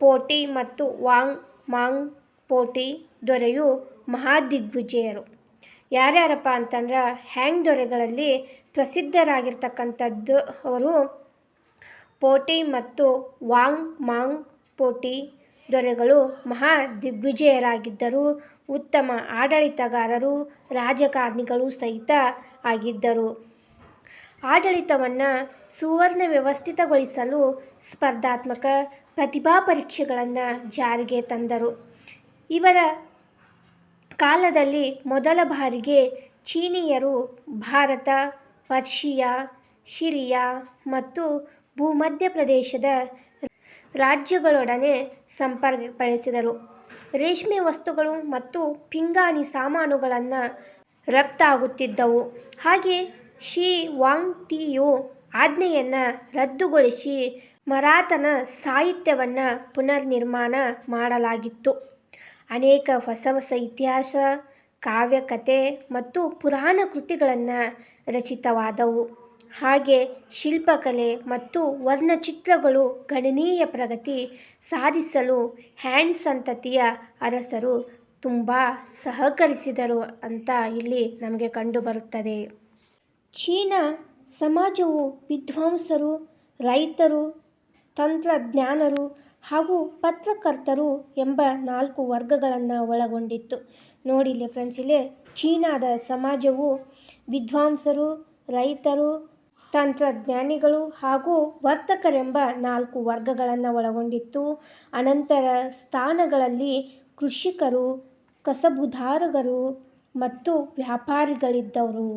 ಪೋಟಿ ಮತ್ತು ವಾಂಗ್ ಮಾಂಗ್. ಪೋಟಿ ದೊರೆಯು ಮಹಾದಿಗ್ವಿಜಯರು. ಯಾರ್ಯಾರಪ್ಪ ಅಂತಂದ್ರೆ ಹ್ಯಾನ್ ದೊರೆಗಳಲ್ಲಿ ಪ್ರಸಿದ್ಧರಾಗಿರ್ತಕ್ಕಂಥದ್ದು ಅವರು ಪೋಟಿ ಮತ್ತು ವಾಂಗ್ ಮಾಂಗ್. ಪೋಟಿ ದೊರೆಗಳು ಮಹಾ ದಿಗ್ವಿಜಯರಾಗಿದ್ದರು. ಉತ್ತಮ ಆಡಳಿತಗಾರರು, ರಾಜಕಾರಣಿಗಳು ಸಹಿತ ಆಗಿದ್ದರು. ಆಡಳಿತವನ್ನು ಸುವರ್ಣ ವ್ಯವಸ್ಥಿತಗೊಳಿಸಲು ಸ್ಪರ್ಧಾತ್ಮಕ ಪ್ರತಿಭಾ ಪರೀಕ್ಷೆಗಳನ್ನು ಜಾರಿಗೆ ತಂದರು. ಇವರ ಕಾಲದಲ್ಲಿ ಮೊದಲ ಬಾರಿಗೆ ಚೀನೀಯರು ಭಾರತ, ಪರ್ಷಿಯಾ, ಸಿರಿಯಾ ಮತ್ತು ಭೂಮಧ್ಯ ಪ್ರದೇಶದ ರಾಜ್ಯಗಳೊಡನೆ ಸಂಪರ್ಕ ಬೆಳೆಸಿದರು. ರೇಷ್ಮೆ ವಸ್ತುಗಳು ಮತ್ತು ಪಿಂಗಾಣಿ ಸಾಮಾನುಗಳನ್ನು ರಫ್ತಾಗುತ್ತಿದ್ದವು. ಹಾಗೆ ಶಿ ವಾಂಗ್ತಿಯು ಆಜ್ಞೆಯನ್ನು ರದ್ದುಗೊಳಿಸಿ ಮರಾಠನ ಸಾಹಿತ್ಯವನ್ನು ಪುನರ್ನಿರ್ಮಾಣ ಮಾಡಲಾಗಿತ್ತು. ಅನೇಕ ಹೊಸ ಹೊಸ ಇತಿಹಾಸ, ಕಾವ್ಯ, ಕಥೆ ಮತ್ತು ಪುರಾಣ ಕೃತಿಗಳನ್ನು ರಚಿತವಾದವು. ಹಾಗೆ ಶಿಲ್ಪಕಲೆ ಮತ್ತು ವರ್ಣಚಿತ್ರಗಳು ಗಣನೀಯ ಪ್ರಗತಿ ಸಾಧಿಸಲು ಹ್ಯಾನ್ ಸಂತತಿಯ ಅರಸರು ತುಂಬ ಸಹಕರಿಸಿದರು ಅಂತ ಇಲ್ಲಿ ನಮಗೆ ಕಂಡುಬರುತ್ತದೆ. ಚೀನಾ ಸಮಾಜವು ವಿದ್ವಾಂಸರು, ರೈತರು, ತಂತ್ರಜ್ಞಾನರು ಹಾಗೂ ಪತ್ರಕರ್ತರು ಎಂಬ 4 ವರ್ಗಗಳನ್ನು ಒಳಗೊಂಡಿತ್ತು. ನೋಡಿ ಇಲ್ಲಿ ಫ್ರೆಂಡ್ಸ್, ಇಲ್ಲಿ ಚೀನಾದ ಸಮಾಜವು ವಿದ್ವಾಂಸರು, ರೈತರು, ತಂತ್ರಜ್ಞಾನಿಗಳು ಹಾಗೂ ವರ್ತಕರೆಂಬ 4 ವರ್ಗಗಳನ್ನು ಒಳಗೊಂಡಿತ್ತು. ಅನಂತರ ಸ್ಥಾನಗಳಲ್ಲಿ ಕೃಷಿಕರು, ಕಸಬುದಾರರು ಮತ್ತು ವ್ಯಾಪಾರಿಗಳಿದ್ದರು.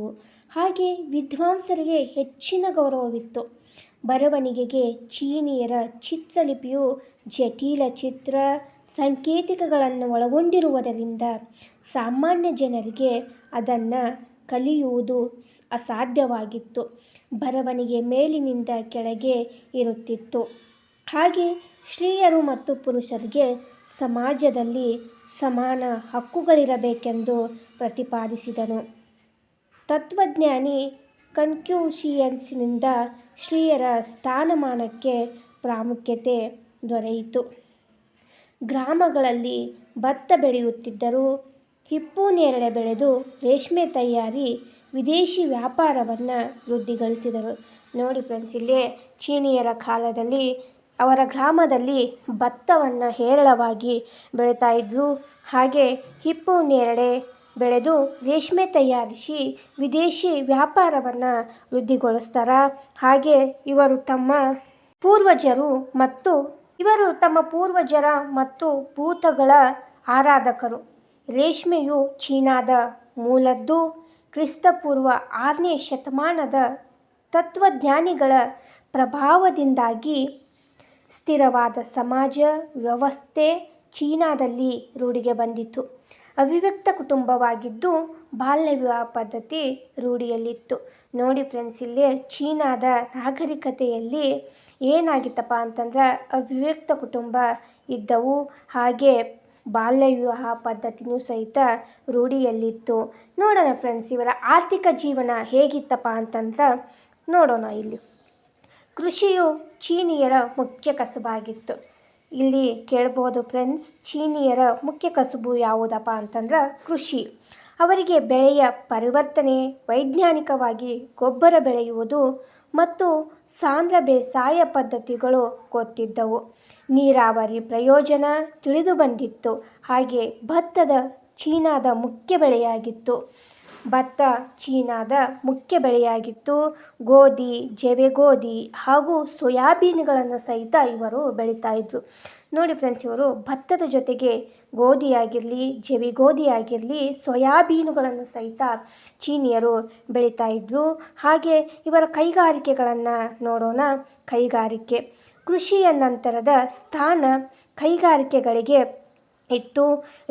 ಹಾಗೆ ವಿದ್ವಾಂಸರಿಗೆ ಹೆಚ್ಚಿನ ಗೌರವವಿತ್ತು. ಬರವಣಿಗೆಗೆ ಚೀನೀಯರ ಚಿತ್ರಲಿಪಿಯು ಜಟಿಲ ಚಿತ್ರ ಸಂಕೇತಿಕಗಳನ್ನು ಒಳಗೊಂಡಿರುವುದರಿಂದ ಸಾಮಾನ್ಯ ಜನರಿಗೆ ಅದನ್ನು ಕಲಿಯುವುದು ಅಸಾಧ್ಯವಾಗಿತ್ತು. ಬರವಣಿಗೆ ಮೇಲಿನಿಂದ ಕೆಳಗೆ ಇರುತ್ತಿತ್ತು. ಹಾಗೆ ಸ್ತ್ರೀಯರು ಮತ್ತು ಪುರುಷರಿಗೆ ಸಮಾಜದಲ್ಲಿ ಸಮಾನ ಹಕ್ಕುಗಳಿರಬೇಕೆಂದು ಪ್ರತಿಪಾದಿಸಿದನು. ತತ್ವಜ್ಞಾನಿ ಕನ್ಫ್ಯೂಷಿಯಸ್ನಿಂದ ಸ್ತ್ರೀಯರ ಸ್ಥಾನಮಾನಕ್ಕೆ ಪ್ರಾಮುಖ್ಯತೆ ದೊರೆಯಿತು. ಗ್ರಾಮಗಳಲ್ಲಿ ಭತ್ತ ಬೆಳೆಯುತ್ತಿದ್ದರು. ಹಿಪ್ಪು ನೇರಳೆ ಬೆಳೆದು ರೇಷ್ಮೆ ತಯಾರಿ, ವಿದೇಶಿ ವ್ಯಾಪಾರವನ್ನು ವೃದ್ಧಿಗೊಳಿಸಿದರು. ನೋಡಿ ಫ್ರೆಂಡ್ಸ್, ಇಲ್ಲಿ ಚೀನೀಯರ ಕಾಲದಲ್ಲಿ ಅವರ ಗ್ರಾಮದಲ್ಲಿ ಭತ್ತವನ್ನು ಹೇರಳವಾಗಿ ಬೆಳೀತಾ ಇದ್ದರು. ಹಾಗೆ ಹಿಪ್ಪು ನೇರಳೆ ಬೆಳೆದು ರೇಷ್ಮೆ ತಯಾರಿಸಿ ವಿದೇಶಿ ವ್ಯಾಪಾರವನ್ನು ವೃದ್ಧಿಗೊಳಿಸ್ತಾರೆ. ಹಾಗೆ ಇವರು ತಮ್ಮ ಪೂರ್ವಜರ ಮತ್ತು ಭೂತಗಳ ಆರಾಧಕರು. ರೇಷ್ಮೆಯು ಚೀನಾದ ಮೂಲದ್ದು. ಕ್ರಿಸ್ತಪೂರ್ವ 6ನೇ ಶತಮಾನದ ತತ್ವಜ್ಞಾನಿಗಳ ಪ್ರಭಾವದಿಂದಾಗಿ ಸ್ಥಿರವಾದ ಸಮಾಜ ವ್ಯವಸ್ಥೆ ಚೀನಾದಲ್ಲಿ ರೂಢಿಗೆ ಬಂದಿತು. ಅವಿಭಕ್ತ ಕುಟುಂಬವಾಗಿದ್ದು ಬಾಲ್ಯ ವಿವಾಹ ಪದ್ಧತಿ ರೂಢಿಯಲ್ಲಿತ್ತು. ನೋಡಿ ಫ್ರೆಂಡ್ಸ್, ಇಲ್ಲಿ ಚೀನಾದ ನಾಗರಿಕತೆಯಲ್ಲಿ ಏನಾಗಿತ್ತಪ್ಪ ಅಂತಂದ್ರೆ ಅವಿಭಕ್ತ ಕುಟುಂಬ ಇದ್ದವು. ಹಾಗೆ ಬಾಲ್ಯ ವಿವಾಹ ಪದ್ಧತಿನೂ ಸಹಿತ ರೂಢಿಯಲ್ಲಿತ್ತು. ನೋಡೋಣ ಫ್ರೆಂಡ್ಸ್, ಇವರ ಆರ್ಥಿಕ ಜೀವನ ಹೇಗಿತ್ತಪ್ಪ ಅಂತಂದ್ರೆ ನೋಡೋಣ. ಇಲ್ಲಿ ಕೃಷಿಯು ಚೀನಿಯರ ಮುಖ್ಯ ಕಸುಬಾಗಿತ್ತು. ಇಲ್ಲಿ ಕೇಳ್ಬೋದು ಫ್ರೆಂಡ್ಸ್, ಚೀನಿಯರ ಮುಖ್ಯ ಕಸುಬು ಯಾವುದಪ್ಪ ಅಂತಂದ್ರೆ ಕೃಷಿ. ಅವರಿಗೆ ಬೆಳೆಯ ಪರಿವರ್ತನೆ, ವೈಜ್ಞಾನಿಕವಾಗಿ ಗೊಬ್ಬರ ಬೆಳೆಯುವುದು ಮತ್ತು ಸಾಂದ್ರ ಬೇಸಾಯ ಪದ್ಧತಿಗಳು ಗೊತ್ತಿದ್ದವು. ನೀರಾವರಿ ಪ್ರಯೋಜನ ತಿಳಿದು ಬಂದಿತ್ತು. ಹಾಗೆ ಭತ್ತದ ಚೀನಾದ ಮುಖ್ಯ ಬೆಳೆಯಾಗಿತ್ತು. ಭತ್ತ ಚೀನಾದ ಮುಖ್ಯ ಬೆಳೆಯಾಗಿತ್ತು. ಗೋಧಿ, ಜವೆಗೋಧಿ ಹಾಗೂ ಸೋಯಾಬೀನ್ಗಳನ್ನು ಸಹಿತ ಇವರು ಬೆಳೀತಾ ಇದ್ರು. ನೋಡಿ ಫ್ರೆಂಡ್ಸ್, ಇವರು ಭತ್ತದ ಜೊತೆಗೆ ಗೋಧಿ ಆಗಿರಲಿ, ಜವೆಗೋಧಿ ಆಗಿರಲಿ, ಸೋಯಾಬೀನುಗಳನ್ನು ಸಹಿತ ಚೀನಿಯರು ಬೆಳೀತಾ ಇದ್ರು. ಹಾಗೆ ಇವರ ಕೈಗಾರಿಕೆಗಳನ್ನು ನೋಡೋಣ. ಕೈಗಾರಿಕೆ ಕೃಷಿಯ ನಂತರದ ಸ್ಥಾನ ಕೈಗಾರಿಕೆಗಳಿಗೆ ಇತ್ತು.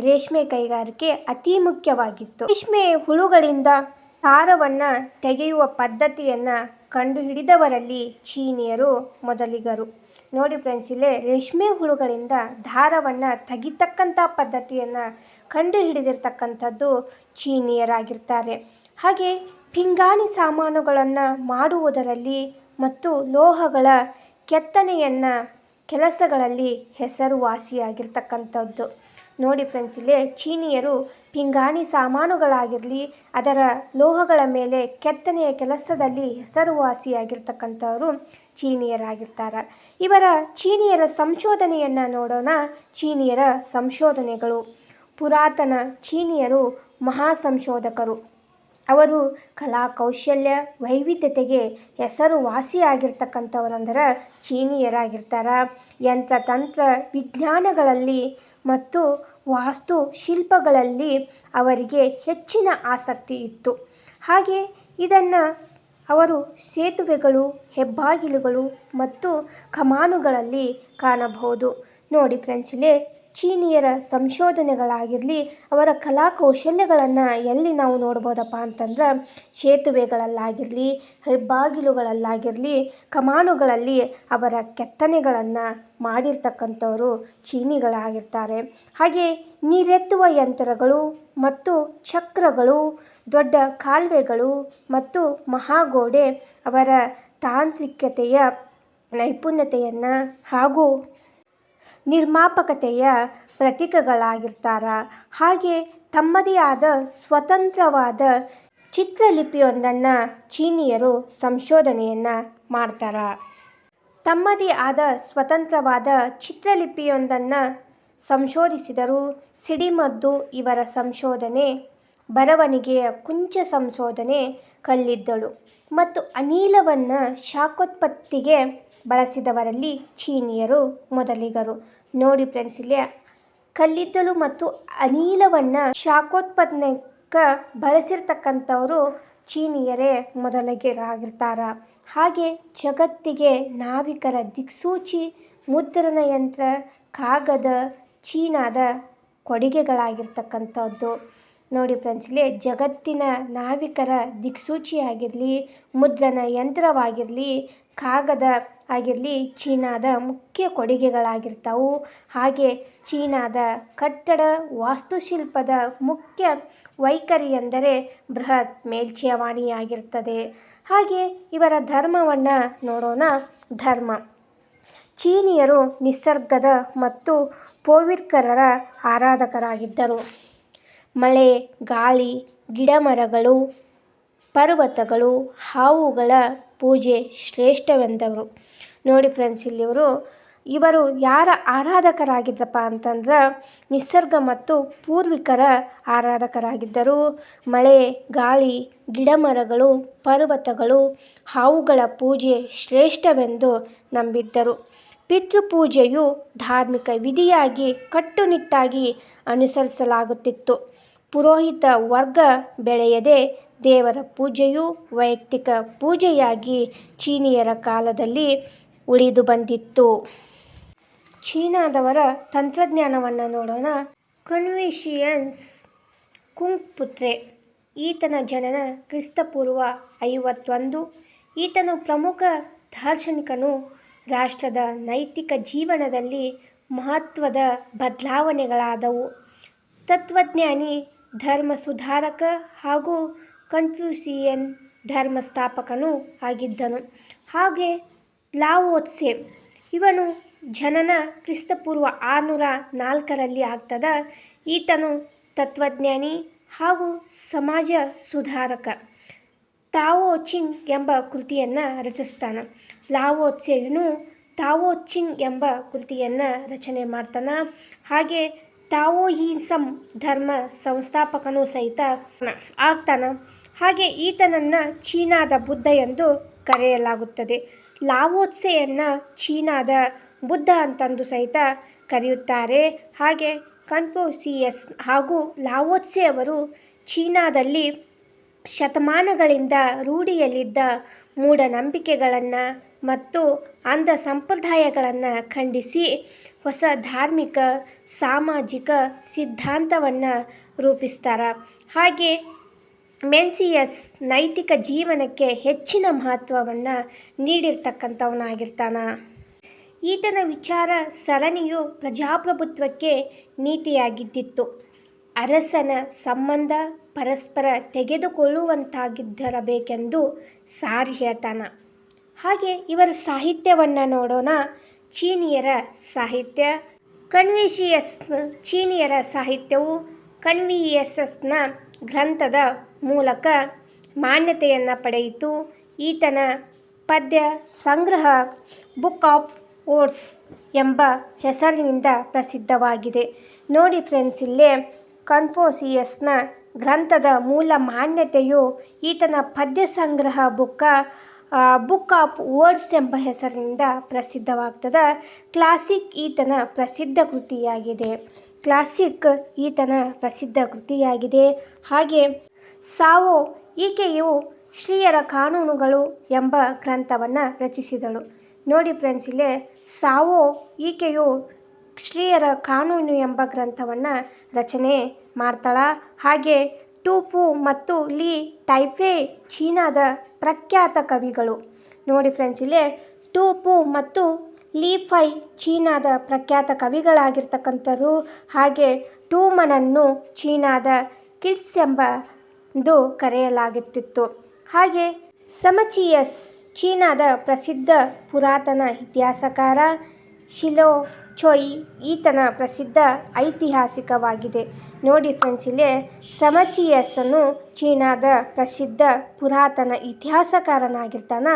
ರೇಷ್ಮೆ ಕೈಗಾರಿಕೆ ಅತಿ ಮುಖ್ಯವಾಗಿತ್ತು. ರೇಷ್ಮೆ ಹುಳುಗಳಿಂದ ದಾರವನ್ನು ತೆಗೆಯುವ ಪದ್ಧತಿಯನ್ನು ಕಂಡುಹಿಡಿದವರಲ್ಲಿ ಚೀನಿಯರು ಮೊದಲಿಗರು. ನೋಡಿ ಫ್ರೆಂಡ್ಸ್, ಇಲ್ಲೇ ರೇಷ್ಮೆ ಹುಳುಗಳಿಂದ ದಾರವನ್ನು ತೆಗಿತಕ್ಕಂಥ ಪದ್ಧತಿಯನ್ನು ಕಂಡುಹಿಡಿದಿರ್ತಕ್ಕಂಥದ್ದು ಚೀನಿಯರಾಗಿರ್ತಾರೆ. ಹಾಗೆ ಪಿಂಗಾಣಿ ಸಾಮಾನುಗಳನ್ನು ಮಾಡುವುದರಲ್ಲಿ ಮತ್ತು ಲೋಹಗಳ ಕೆತ್ತನೆಯನ್ನು ಕೆಲಸಗಳಲ್ಲಿ ಹೆಸರುವಾಸಿಯಾಗಿರ್ತಕ್ಕಂಥದ್ದು. ನೋಡಿ ಫ್ರೆಂಡ್ಸ್, ಇಲ್ಲೇ ಚೀನಿಯರು ಪಿಂಗಾಣಿ ಸಾಮಾನುಗಳಾಗಿರಲಿ, ಅದರ ಲೋಹಗಳ ಮೇಲೆ ಕೆತ್ತನೆಯ ಕೆಲಸದಲ್ಲಿ ಹೆಸರುವಾಸಿಯಾಗಿರ್ತಕ್ಕಂಥವರು ಚೀನಿಯರಾಗಿರ್ತಾರೆ. ಇವರ ಚೀನಿಯರ ಸಂಶೋಧನೆಯನ್ನು ನೋಡೋಣ. ಚೀನಿಯರ ಸಂಶೋಧನೆಗಳು. ಪುರಾತನ ಚೀನಿಯರು ಮಹಾ ಸಂಶೋಧಕರು. ಅವರು ಕಲಾ ಕೌಶಲ್ಯ ವೈವಿಧ್ಯತೆಗೆ ಹೆಸರುವಾಸಿಯಾಗಿರ್ತಕ್ಕಂಥವರಂದ್ರೆ ಚೀನಿಯರಾಗಿರ್ತಾರೆ. ಯಂತ್ರತಂತ್ರ ವಿಜ್ಞಾನಗಳಲ್ಲಿ ಮತ್ತು ವಾಸ್ತುಶಿಲ್ಪಗಳಲ್ಲಿ ಅವರಿಗೆ ಹೆಚ್ಚಿನ ಆಸಕ್ತಿ ಇತ್ತು. ಹಾಗೆ ಇದನ್ನು ಅವರು ಸೇತುವೆಗಳು, ಹೆಬ್ಬಾಗಿಲುಗಳು ಮತ್ತು ಕಮಾನುಗಳಲ್ಲಿ ಕಾಣಬಹುದು. ನೋಡಿ ಫ್ರೆಂಡ್ಸ್, ಇಲ್ಲಿ ಚೀನಿಯರ ಸಂಶೋಧನೆಗಳಾಗಿರಲಿ, ಅವರ ಕಲಾ ಕೌಶಲ್ಯಗಳನ್ನು ಎಲ್ಲಿ ನಾವು ನೋಡ್ಬೋದಪ್ಪ ಅಂತಂದ್ರೆ ಸೇತುವೆಗಳಲ್ಲಾಗಿರಲಿ, ಹೆಬ್ಬಾಗಿಲುಗಳಲ್ಲಾಗಿರಲಿ, ಕಮಾನುಗಳಲ್ಲಿ ಅವರ ಕೆತ್ತನೆಗಳನ್ನು ಮಾಡಿರ್ತಕ್ಕಂಥವರು ಚೀನಿಗಳಾಗಿರ್ತಾರೆ. ಹಾಗೆ ನೀರೆತ್ತುವ ಯಂತ್ರಗಳು ಮತ್ತು ಚಕ್ರಗಳು, ದೊಡ್ಡ ಕಾಲುವೆಗಳು ಮತ್ತು ಮಹಾಗೋಡೆ ಅವರ ತಾಂತ್ರಿಕತೆಯ ನೈಪುಣ್ಯತೆಯನ್ನು ಹಾಗೂ ನಿರ್ಮಾಪಕತೆಯ ಪ್ರತೀಕಗಳಾಗಿರ್ತಾರೆ. ಹಾಗೆ ತಮ್ಮದೇ ಆದ ಸ್ವತಂತ್ರವಾದ ಚಿತ್ರಲಿಪಿಯೊಂದನ್ನು ಚೀನಿಯರು ಸಂಶೋಧನೆಯನ್ನು ಮಾಡ್ತಾರೆ. ತಮ್ಮದೇ ಆದ ಸ್ವತಂತ್ರವಾದ ಚಿತ್ರಲಿಪಿಯೊಂದನ್ನು ಸಂಶೋಧಿಸಿದರು. ಸಿಡಿಮದ್ದು ಇವರ ಸಂಶೋಧನೆ. ಬರವಣಿಗೆಯ ಕುಂಚ ಸಂಶೋಧನೆ. ಕಲ್ಲಿದ್ದಲು ಮತ್ತು ಅನಿಲವನ್ನು ಶಾಖೋತ್ಪತ್ತಿಗೆ ಬಳಸಿದವರಲ್ಲಿ ಚೀನಿಯರು ಮೊದಲಿಗರು. ನೋಡಿ ಫ್ರೆಂಡ್ಸ್, ಇಲ್ಲಿ ಕಲ್ಲಿದ್ದಲು ಮತ್ತು ಅನಿಲವನ್ನು ಶಾಖೋತ್ಪನ್ನಕ್ಕೆ ಬಳಸಿರ್ತಕ್ಕಂಥವರು ಚೀನಿಯರೇ ಮೊದಲಿಗರಾಗಿರ್ತಾರೆ. ಹಾಗೆ ಜಗತ್ತಿಗೆ ನಾವಿಕರ ದಿಕ್ಸೂಚಿ ಮುದ್ರಣ ಯಂತ್ರ, ಕಾಗದ ಚೀನಾದ ಕೊಡುಗೆಗಳಾಗಿರ್ತಕ್ಕಂಥದ್ದು. ನೋಡಿ ಫ್ರೆಂಡ್ಸ್, ಇಲ್ಲಿ ಜಗತ್ತಿನ ನಾವಿಕರ ದಿಕ್ಸೂಚಿಯಾಗಿರಲಿ, ಮುದ್ರಣ ಯಂತ್ರವಾಗಿರಲಿ, ಕಾಗದ ಆಗಿರಲಿ ಚೀನಾದ ಮುಖ್ಯ ಕೊಡುಗೆಗಳಾಗಿರ್ತಾವು. ಹಾಗೆ ಚೀನಾದ ಕಟ್ಟಡ ವಾಸ್ತುಶಿಲ್ಪದ ಮುಖ್ಯ ವೈಖರಿ ಎಂದರೆ ಬೃಹತ್ ಮೇಲ್ಛಾವಣಿಯಾಗಿರ್ತದೆ. ಹಾಗೆ ಇವರ ಧರ್ಮವನ್ನು ನೋಡೋಣ. ಧರ್ಮ. ಚೀನಿಯರು ನಿಸರ್ಗದ ಮತ್ತು ಪೂರ್ವಿಕರ ಆರಾಧಕರಾಗಿದ್ದರು. ಮಳೆ, ಗಾಳಿ, ಗಿಡಮರಗಳು, ಪರ್ವತಗಳು, ಹಾವುಗಳ ಪೂಜೆ ಶ್ರೇಷ್ಠವೆಂದವರು. ನೋಡಿ ಫ್ರೆಂಡ್ಸ್, ಇವರು ಯಾರ ಆರಾಧಕರಾಗಿದ್ದಪ್ಪ ಅಂತಂದ್ರೆ ನಿಸರ್ಗ ಮತ್ತು ಪೂರ್ವಿಕರ ಆರಾಧಕರಾಗಿದ್ದರು. ಮಳೆ, ಗಾಳಿ, ಗಿಡಮರಗಳು, ಪರ್ವತಗಳು, ಹಾವುಗಳ ಪೂಜೆ ಶ್ರೇಷ್ಠವೆಂದು ನಂಬಿದ್ದರು. ಪಿತೃಪೂಜೆಯು ಧಾರ್ಮಿಕ ವಿಧಿಯಾಗಿ ಕಟ್ಟುನಿಟ್ಟಾಗಿ ಅನುಸರಿಸಲಾಗುತ್ತಿತ್ತು. ಪುರೋಹಿತ ವರ್ಗ ಬೆಳೆಯದೆ ದೇವರ ಪೂಜೆಯು ವೈಯಕ್ತಿಕ ಪೂಜೆಯಾಗಿ ಚೀನಿಯರ ಕಾಲದಲ್ಲಿ ಉಳಿದು ಬಂದಿತ್ತು. ಚೀನಾದವರ ತಂತ್ರಜ್ಞಾನವನ್ನು ನೋಡೋಣ. ಕನ್ಫ್ಯೂಷಿಯಸ್ ಕುಂಗ್ಪುತ್ರೆ. ಈತನ ಜನನ ಕ್ರಿಸ್ತಪೂರ್ವ 51. ಈತನು ಪ್ರಮುಖ ದಾರ್ಶನಿಕನು. ರಾಷ್ಟ್ರದ ನೈತಿಕ ಜೀವನದಲ್ಲಿ ಮಹತ್ವದ ಬದಲಾವಣೆಗಳಾದವು. ತತ್ವಜ್ಞಾನಿ, ಧರ್ಮಸುಧಾರಕ ಹಾಗೂ ಕನ್ಫ್ಯೂಷಿಯನ್ ಧರ್ಮಸ್ಥಾಪಕನೂ ಆಗಿದ್ದನು. ಹಾಗೆ ಲಾವೋತ್ಸೆ. ಇವನು ಜನನ ಕ್ರಿಸ್ತಪೂರ್ವ 604 ಆಗ್ತದ. ಈತನು ತತ್ವಜ್ಞಾನಿ ಹಾಗೂ ಸಮಾಜ ಸುಧಾರಕ. ತಾವೋ ಚಿಂಗ್ ಎಂಬ ಕೃತಿಯನ್ನು ರಚಿಸ್ತಾನೆ. ಲಾವೋತ್ಸೆಯು ತಾವೋ ಚಿಂಗ್ ಎಂಬ ಕೃತಿಯನ್ನು ರಚನೆ ಮಾಡ್ತಾನೆ. ಹಾಗೆ ತಾವೋಯಿಸಂ ಧರ್ಮ ಸಂಸ್ಥಾಪಕನೂ ಸಹಿತ ಆಗ್ತಾನೆ. ಹಾಗೆ ಈತನನ್ನು ಚೀನಾದ ಬುದ್ಧ ಎಂದು ಕರೆಯಲಾಗುತ್ತದೆ. ಲಾವೋತ್ಸೆಯನ್ನು ಚೀನಾದ ಬುದ್ಧ ಅಂತಂದು ಸಹಿತ ಕರೆಯುತ್ತಾರೆ. ಹಾಗೆ ಕನ್ಫ್ಯೂಷಿಯಸ್ ಹಾಗೂ ಲಾವೋತ್ಸೆ ಅವರು ಚೀನಾದಲ್ಲಿ ಶತಮಾನಗಳಿಂದ ರೂಢಿಯಲ್ಲಿದ್ದ ಮೂಢನಂಬಿಕೆಗಳನ್ನು ಮತ್ತು ಅಂಧ ಸಂಪ್ರದಾಯಗಳನ್ನು ಖಂಡಿಸಿ ಹೊಸ ಧಾರ್ಮಿಕ ಸಾಮಾಜಿಕ ಸಿದ್ಧಾಂತವನ್ನು ರೂಪಿಸ್ತಾರೆ. ಹಾಗೆ ಮೆನ್ಸಿಯಸ್ ನೈತಿಕ ಜೀವನಕ್ಕೆ ಹೆಚ್ಚಿನ ಮಹತ್ವವನ್ನು ನೀಡಿರ್ತಕ್ಕಂಥವನಾಗಿರ್ತಾನೆ. ಈತನ ವಿಚಾರ ಸರಣಿಯು ಪ್ರಜಾಪ್ರಭುತ್ವಕ್ಕೆ ನೀತಿಯಾಗಿದ್ದಿತ್ತು. ಅರಸನ ಸಂಬಂಧ ಪರಸ್ಪರ ತೆಗೆದುಕೊಳ್ಳುವಂತಾಗಿದ್ದಿರಬೇಕೆಂದು ಸಾರಿ ಹೇಳ್ತಾನೆ. ಹಾಗೆ ಇವರ ಸಾಹಿತ್ಯವನ್ನು ನೋಡೋಣ. ಚೀನಿಯರ ಸಾಹಿತ್ಯ. ಕನ್ಫ್ಯೂಷಿಯಸ್ ಚೀನಿಯರ ಸಾಹಿತ್ಯವು ಕನ್ಫ್ಯೂಷಿಯಸ್ನ ಗ್ರಂಥದ ಮೂಲಕ ಮಾನ್ಯತೆಯನ್ನು ಪಡೆಯಿತು. ಈತನ ಪದ್ಯ ಸಂಗ್ರಹ ಬುಕ್ ಆಫ್ ವರ್ಡ್ಸ್ ಎಂಬ ಹೆಸರಿನಿಂದ ಪ್ರಸಿದ್ಧವಾಗಿದೆ. ನೋಡಿ ಫ್ರೆಂಡ್ಸ್, ಇಲ್ಲೇ ಕನ್ಫ್ಯೂಷಿಯಸ್ನ ಗ್ರಂಥದ ಮೂಲ ಮಾನ್ಯತೆಯು ಈತನ ಪದ್ಯ ಸಂಗ್ರಹ ಬುಕ್ ಆಫ್ ವರ್ಡ್ಸ್ ಎಂಬ ಹೆಸರಿನಿಂದ ಪ್ರಸಿದ್ಧವಾಗ್ತದೆ. ಕ್ಲಾಸಿಕ್ ಈತನ ಪ್ರಸಿದ್ಧ ಕೃತಿಯಾಗಿದೆ. ಹಾಗೆ ಸಾವೋ ಈಕೆಯು ಸ್ತ್ರೀಯರ ಕಾನೂನುಗಳು ಎಂಬ ಗ್ರಂಥವನ್ನು ರಚಿಸಿದಳು. ನೋಡಿ ಫ್ರೆಂಡ್ಸ್, ಇಲ್ಲೇ ಸಾವೋ ಈಕೆಯು ಸ್ತ್ರೀಯರ ಕಾನೂನು ಎಂಬ ಗ್ರಂಥವನ್ನು ರಚನೆ ಮಾಡ್ತಾಳೆ. ಹಾಗೆ ಟುಫು ಮತ್ತು ಲಿ ಟೈಫೆ ಚೀನಾದ ಪ್ರಖ್ಯಾತ ಕವಿಗಳು. ನೋಡಿ ಫ್ರೆಂಡ್ಸ್, ಇಲ್ಲೇ ಟುಫು ಮತ್ತು ಲಿ ಫೈ ಚೀನಾದ ಪ್ರಖ್ಯಾತ ಕವಿಗಳಾಗಿರ್ತಕ್ಕಂಥರು. ಹಾಗೆ ಟೂಮನನ್ನು ಚೀನಾದ ಕಿಡ್ಸ್ ಎಂದು ಕರೆಯಲಾಗುತ್ತಿತ್ತು. ಹಾಗೆ ಸಮಚಿಯಸ್ ಚೀನಾದ ಪ್ರಸಿದ್ಧ ಪುರಾತನ ಇತಿಹಾಸಕಾರ. ಶಿಲೋ ಚೊಯ್ ಈತನ ಪ್ರಸಿದ್ಧ ಐತಿಹಾಸಿಕವಾಗಿದೆ. ನೋಡಿ ಫ್ರೆಂಡ್ಸ್, ಇಲ್ಲೇ ಸಮಚಿಯಸ್ಸನ್ನು ಚೀನಾದ ಪ್ರಸಿದ್ಧ ಪುರಾತನ ಇತಿಹಾಸಕಾರನಾಗಿರ್ತಾನೆ.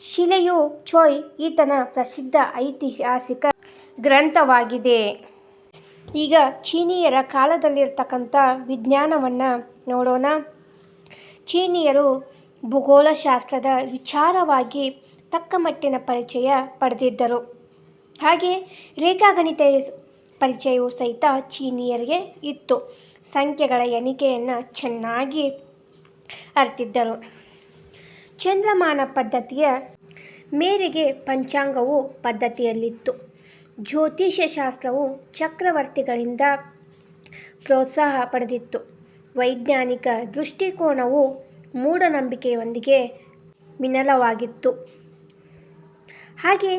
ಶಿಲೆಯು ಚೊಯ್ ಈತನ ಪ್ರಸಿದ್ಧ ಐತಿಹಾಸಿಕ ಗ್ರಂಥವಾಗಿದೆ. ಈಗ ಚೀನಿಯರ ಕಾಲದಲ್ಲಿರ್ತಕ್ಕಂಥ ವಿಜ್ಞಾನವನ್ನು ನೋಡೋಣ. ಚೀನಿಯರು ಭೂಗೋಳಶಾಸ್ತ್ರದ ವಿಚಾರವಾಗಿ ತಕ್ಕಮಟ್ಟಿನ ಪರಿಚಯ ಪಡೆದಿದ್ದರು. ಹಾಗೆ ರೇಖಾಗಣಿತ ಪರಿಚಯವೂ ಸಹಿತ ಚೀನಿಯರಿಗೆ ಇತ್ತು. ಸಂಖ್ಯೆಗಳ ಎಣಿಕೆಯನ್ನು ಚೆನ್ನಾಗಿ ಅರಿತಿದ್ದರು. ಚಂದ್ರಮಾನ ಪದ್ಧತಿಯ ಮೇರೆಗೆ ಪಂಚಾಂಗವು ಪದ್ಧತಿಯಲ್ಲಿತ್ತು. ಜ್ಯೋತಿಷ್ಯ ಶಾಸ್ತ್ರವು ಚಕ್ರವರ್ತಿಗಳಿಂದ ಪ್ರೋತ್ಸಾಹ ಪಡೆದಿತ್ತು. ವೈಜ್ಞಾನಿಕ ದೃಷ್ಟಿಕೋನವು ಮೂಢನಂಬಿಕೆಯೊಂದಿಗೆ ಮಿಲನವಾಗಿತ್ತು. ಹಾಗೆ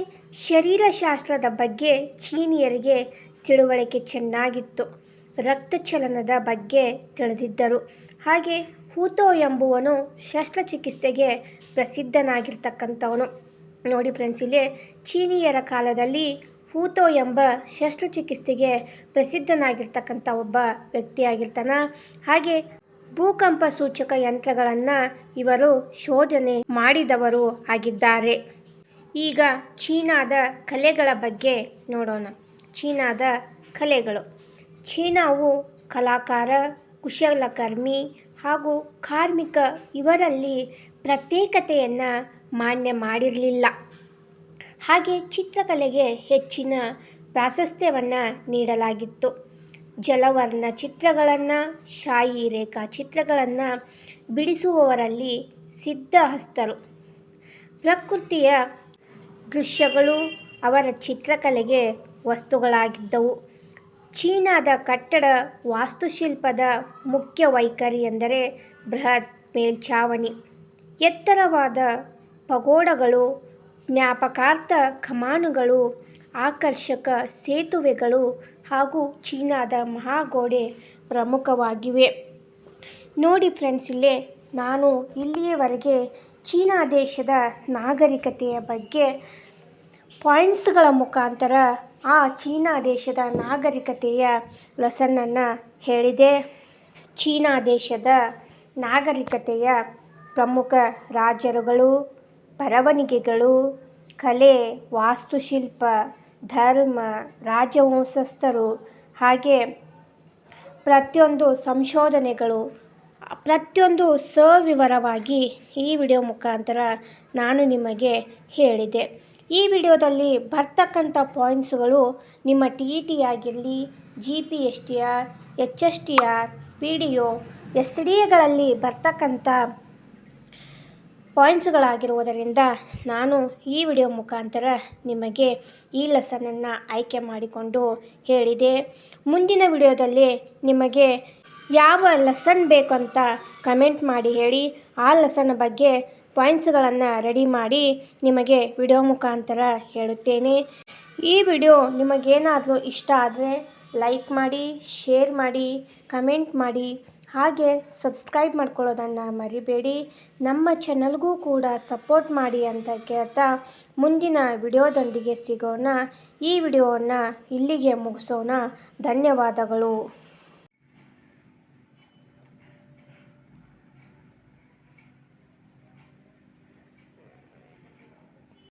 ಶರೀರಶಾಸ್ತ್ರದ ಬಗ್ಗೆ ಚೀನಿಯರಿಗೆ ತಿಳುವಳಿಕೆ ಚೆನ್ನಾಗಿತ್ತು. ರಕ್ತಚಲನದ ಬಗ್ಗೆ ತಿಳಿದಿದ್ದರು. ಹಾಗೆ ಹೂತೋ ಎಂಬುವನು ಶಸ್ತ್ರಚಿಕಿತ್ಸೆಗೆ ಪ್ರಸಿದ್ಧನಾಗಿರ್ತಕ್ಕಂಥವನು. ನೋಡಿ ಫ್ರೆಂಡ್ಸ್, ಇಲ್ಲಿ ಚೀನಿಯರ ಕಾಲದಲ್ಲಿ ಹೂತೋ ಎಂಬ ಶಸ್ತ್ರಚಿಕಿತ್ಸೆಗೆ ಪ್ರಸಿದ್ಧನಾಗಿರ್ತಕ್ಕಂಥ ಒಬ್ಬ ವ್ಯಕ್ತಿಯಾಗಿರ್ತಾನೆ. ಹಾಗೆ ಭೂಕಂಪ ಸೂಚಕ ಯಂತ್ರಗಳನ್ನು ಇವರು ಶೋಧನೆ ಮಾಡಿದವರು ಆಗಿದ್ದಾರೆ. ಈಗ ಚೀನಾದ ಕಲೆಗಳ ಬಗ್ಗೆ ನೋಡೋಣ. ಚೀನಾದ ಕಲೆಗಳು. ಚೀನಾವು ಕಲಾಕಾರ, ಕುಶಲಕರ್ಮಿ ಹಾಗೂ ಕಾರ್ಮಿಕ ಇವರಲ್ಲಿ ಪ್ರತ್ಯೇಕತೆಯನ್ನು ಮಾನ್ಯ ಮಾಡಿರಲಿಲ್ಲ. ಹಾಗೆ ಚಿತ್ರಕಲೆಗೆ ಹೆಚ್ಚಿನ ಪ್ರಾಶಸ್ತ್ಯವನ್ನು ನೀಡಲಾಗಿತ್ತು. ಜಲವರ್ಣ ಚಿತ್ರಗಳನ್ನು, ಶಾಯಿ ರೇಖಾ ಚಿತ್ರಗಳನ್ನು ಬಿಡಿಸುವವರಲ್ಲಿ ಸಿದ್ಧಹಸ್ತರು. ಪ್ರಕೃತಿಯ ದೃಶ್ಯಗಳು ಅವರ ಚಿತ್ರಕಲೆಗೆ ವಸ್ತುಗಳಾಗಿದ್ದವು. ಚೀನಾದ ಕಟ್ಟಡ ವಾಸ್ತುಶಿಲ್ಪದ ಮುಖ್ಯ ವೈಖರಿ ಎಂದರೆ ಬೃಹತ್ ಮೇಲ್ಛಾವಣಿ, ಎತ್ತರವಾದ ಪಗೋಡಗಳು, ಜ್ಞಾಪಕಾರ್ಥ ಕಮಾನುಗಳು, ಆಕರ್ಷಕ ಸೇತುವೆಗಳು ಹಾಗೂ ಚೀನಾದ ಮಹಾಗೋಡೆ ಪ್ರಮುಖವಾಗಿವೆ. ನೋಡಿ ಫ್ರೆಂಡ್ಸ್, ಇಲ್ಲೇ ನಾನು ಇಲ್ಲಿಯವರೆಗೆ ಚೀನಾ ದೇಶದ ನಾಗರಿಕತೆಯ ಬಗ್ಗೆ ಪಾಯಿಂಟ್ಸ್ಗಳ ಮುಖಾಂತರ ಆ ಚೀನಾ ದೇಶದ ನಾಗರಿಕತೆಯ ಲೆಸನ್ನನ್ನು ಹೇಳಿದೆ. ಚೀನಾ ದೇಶದ ನಾಗರಿಕತೆಯ ಪ್ರಮುಖ ರಾಜರುಗಳು, ಬರವಣಿಗೆಗಳು, ಕಲೆ, ವಾಸ್ತುಶಿಲ್ಪ, ಧರ್ಮ, ರಾಜವಂಶಸ್ಥರು, ಹಾಗೆ ಪ್ರತಿಯೊಂದು ಸಂಶೋಧನೆಗಳು, ಪ್ರತಿಯೊಂದು ಸವಿವರವಾಗಿ ಈ ವಿಡಿಯೋ ಮುಖಾಂತರ ನಾನು ನಿಮಗೆ ಹೇಳಿದೆ. ಈ ವಿಡಿಯೋದಲ್ಲಿ ಬರ್ತಕ್ಕಂಥ ಪಾಯಿಂಟ್ಸ್ಗಳು ನಿಮ್ಮ TET ಆಗಿರಲಿ, GPSTR, HSTR, PDO, SDAಗಳಲ್ಲಿ ಬರ್ತಕ್ಕಂಥ ಪಾಯಿಂಟ್ಸ್ಗಳಾಗಿರುವುದರಿಂದ ನಾನು ಈ ವಿಡಿಯೋ ಮುಖಾಂತರ ನಿಮಗೆ ಈ ಲೆಸನನ್ನು ಆಯ್ಕೆ ಮಾಡಿಕೊಂಡು ಹೇಳಿದೆ. ಮುಂದಿನ ವಿಡಿಯೋದಲ್ಲಿ ನಿಮಗೆ ಯಾವ ಲೆಸನ್ ಬೇಕಂತ ಕಮೆಂಟ್ ಮಾಡಿ ಹೇಳಿ. ಆ ಲೆಸನ್ ಬಗ್ಗೆ ಪಾಯಿಂಟ್ಸ್ಗಳನ್ನು ರೆಡಿ ಮಾಡಿ ನಿಮಗೆ ವಿಡಿಯೋ ಮುಖಾಂತರ ಹೇಳುತ್ತೇನೆ. ಈ ವಿಡಿಯೋ ನಿಮಗೇನಾದರೂ ಇಷ್ಟ ಆದರೆ ಲೈಕ್ ಮಾಡಿ, ಶೇರ್ ಮಾಡಿ, ಕಮೆಂಟ್ ಮಾಡಿ, ಹಾಗೆ ಸಬ್ಸ್ಕ್ರೈಬ್ ಮಾಡ್ಕೊಳ್ಳೋದನ್ನು ಮರಿಬೇಡಿ. ನಮ್ಮ ಚಾನಲ್ಗೂ ಕೂಡ ಸಪೋರ್ಟ್ ಮಾಡಿ ಅಂತ ಕೇಳ್ತಾ ಮುಂದಿನ ವಿಡಿಯೋದೊಂದಿಗೆ ಸಿಗೋಣ. ಈ ವಿಡಿಯೋವನ್ನು ಇಲ್ಲಿಗೆ ಮುಗಿಸೋಣ. ಧನ್ಯವಾದಗಳು.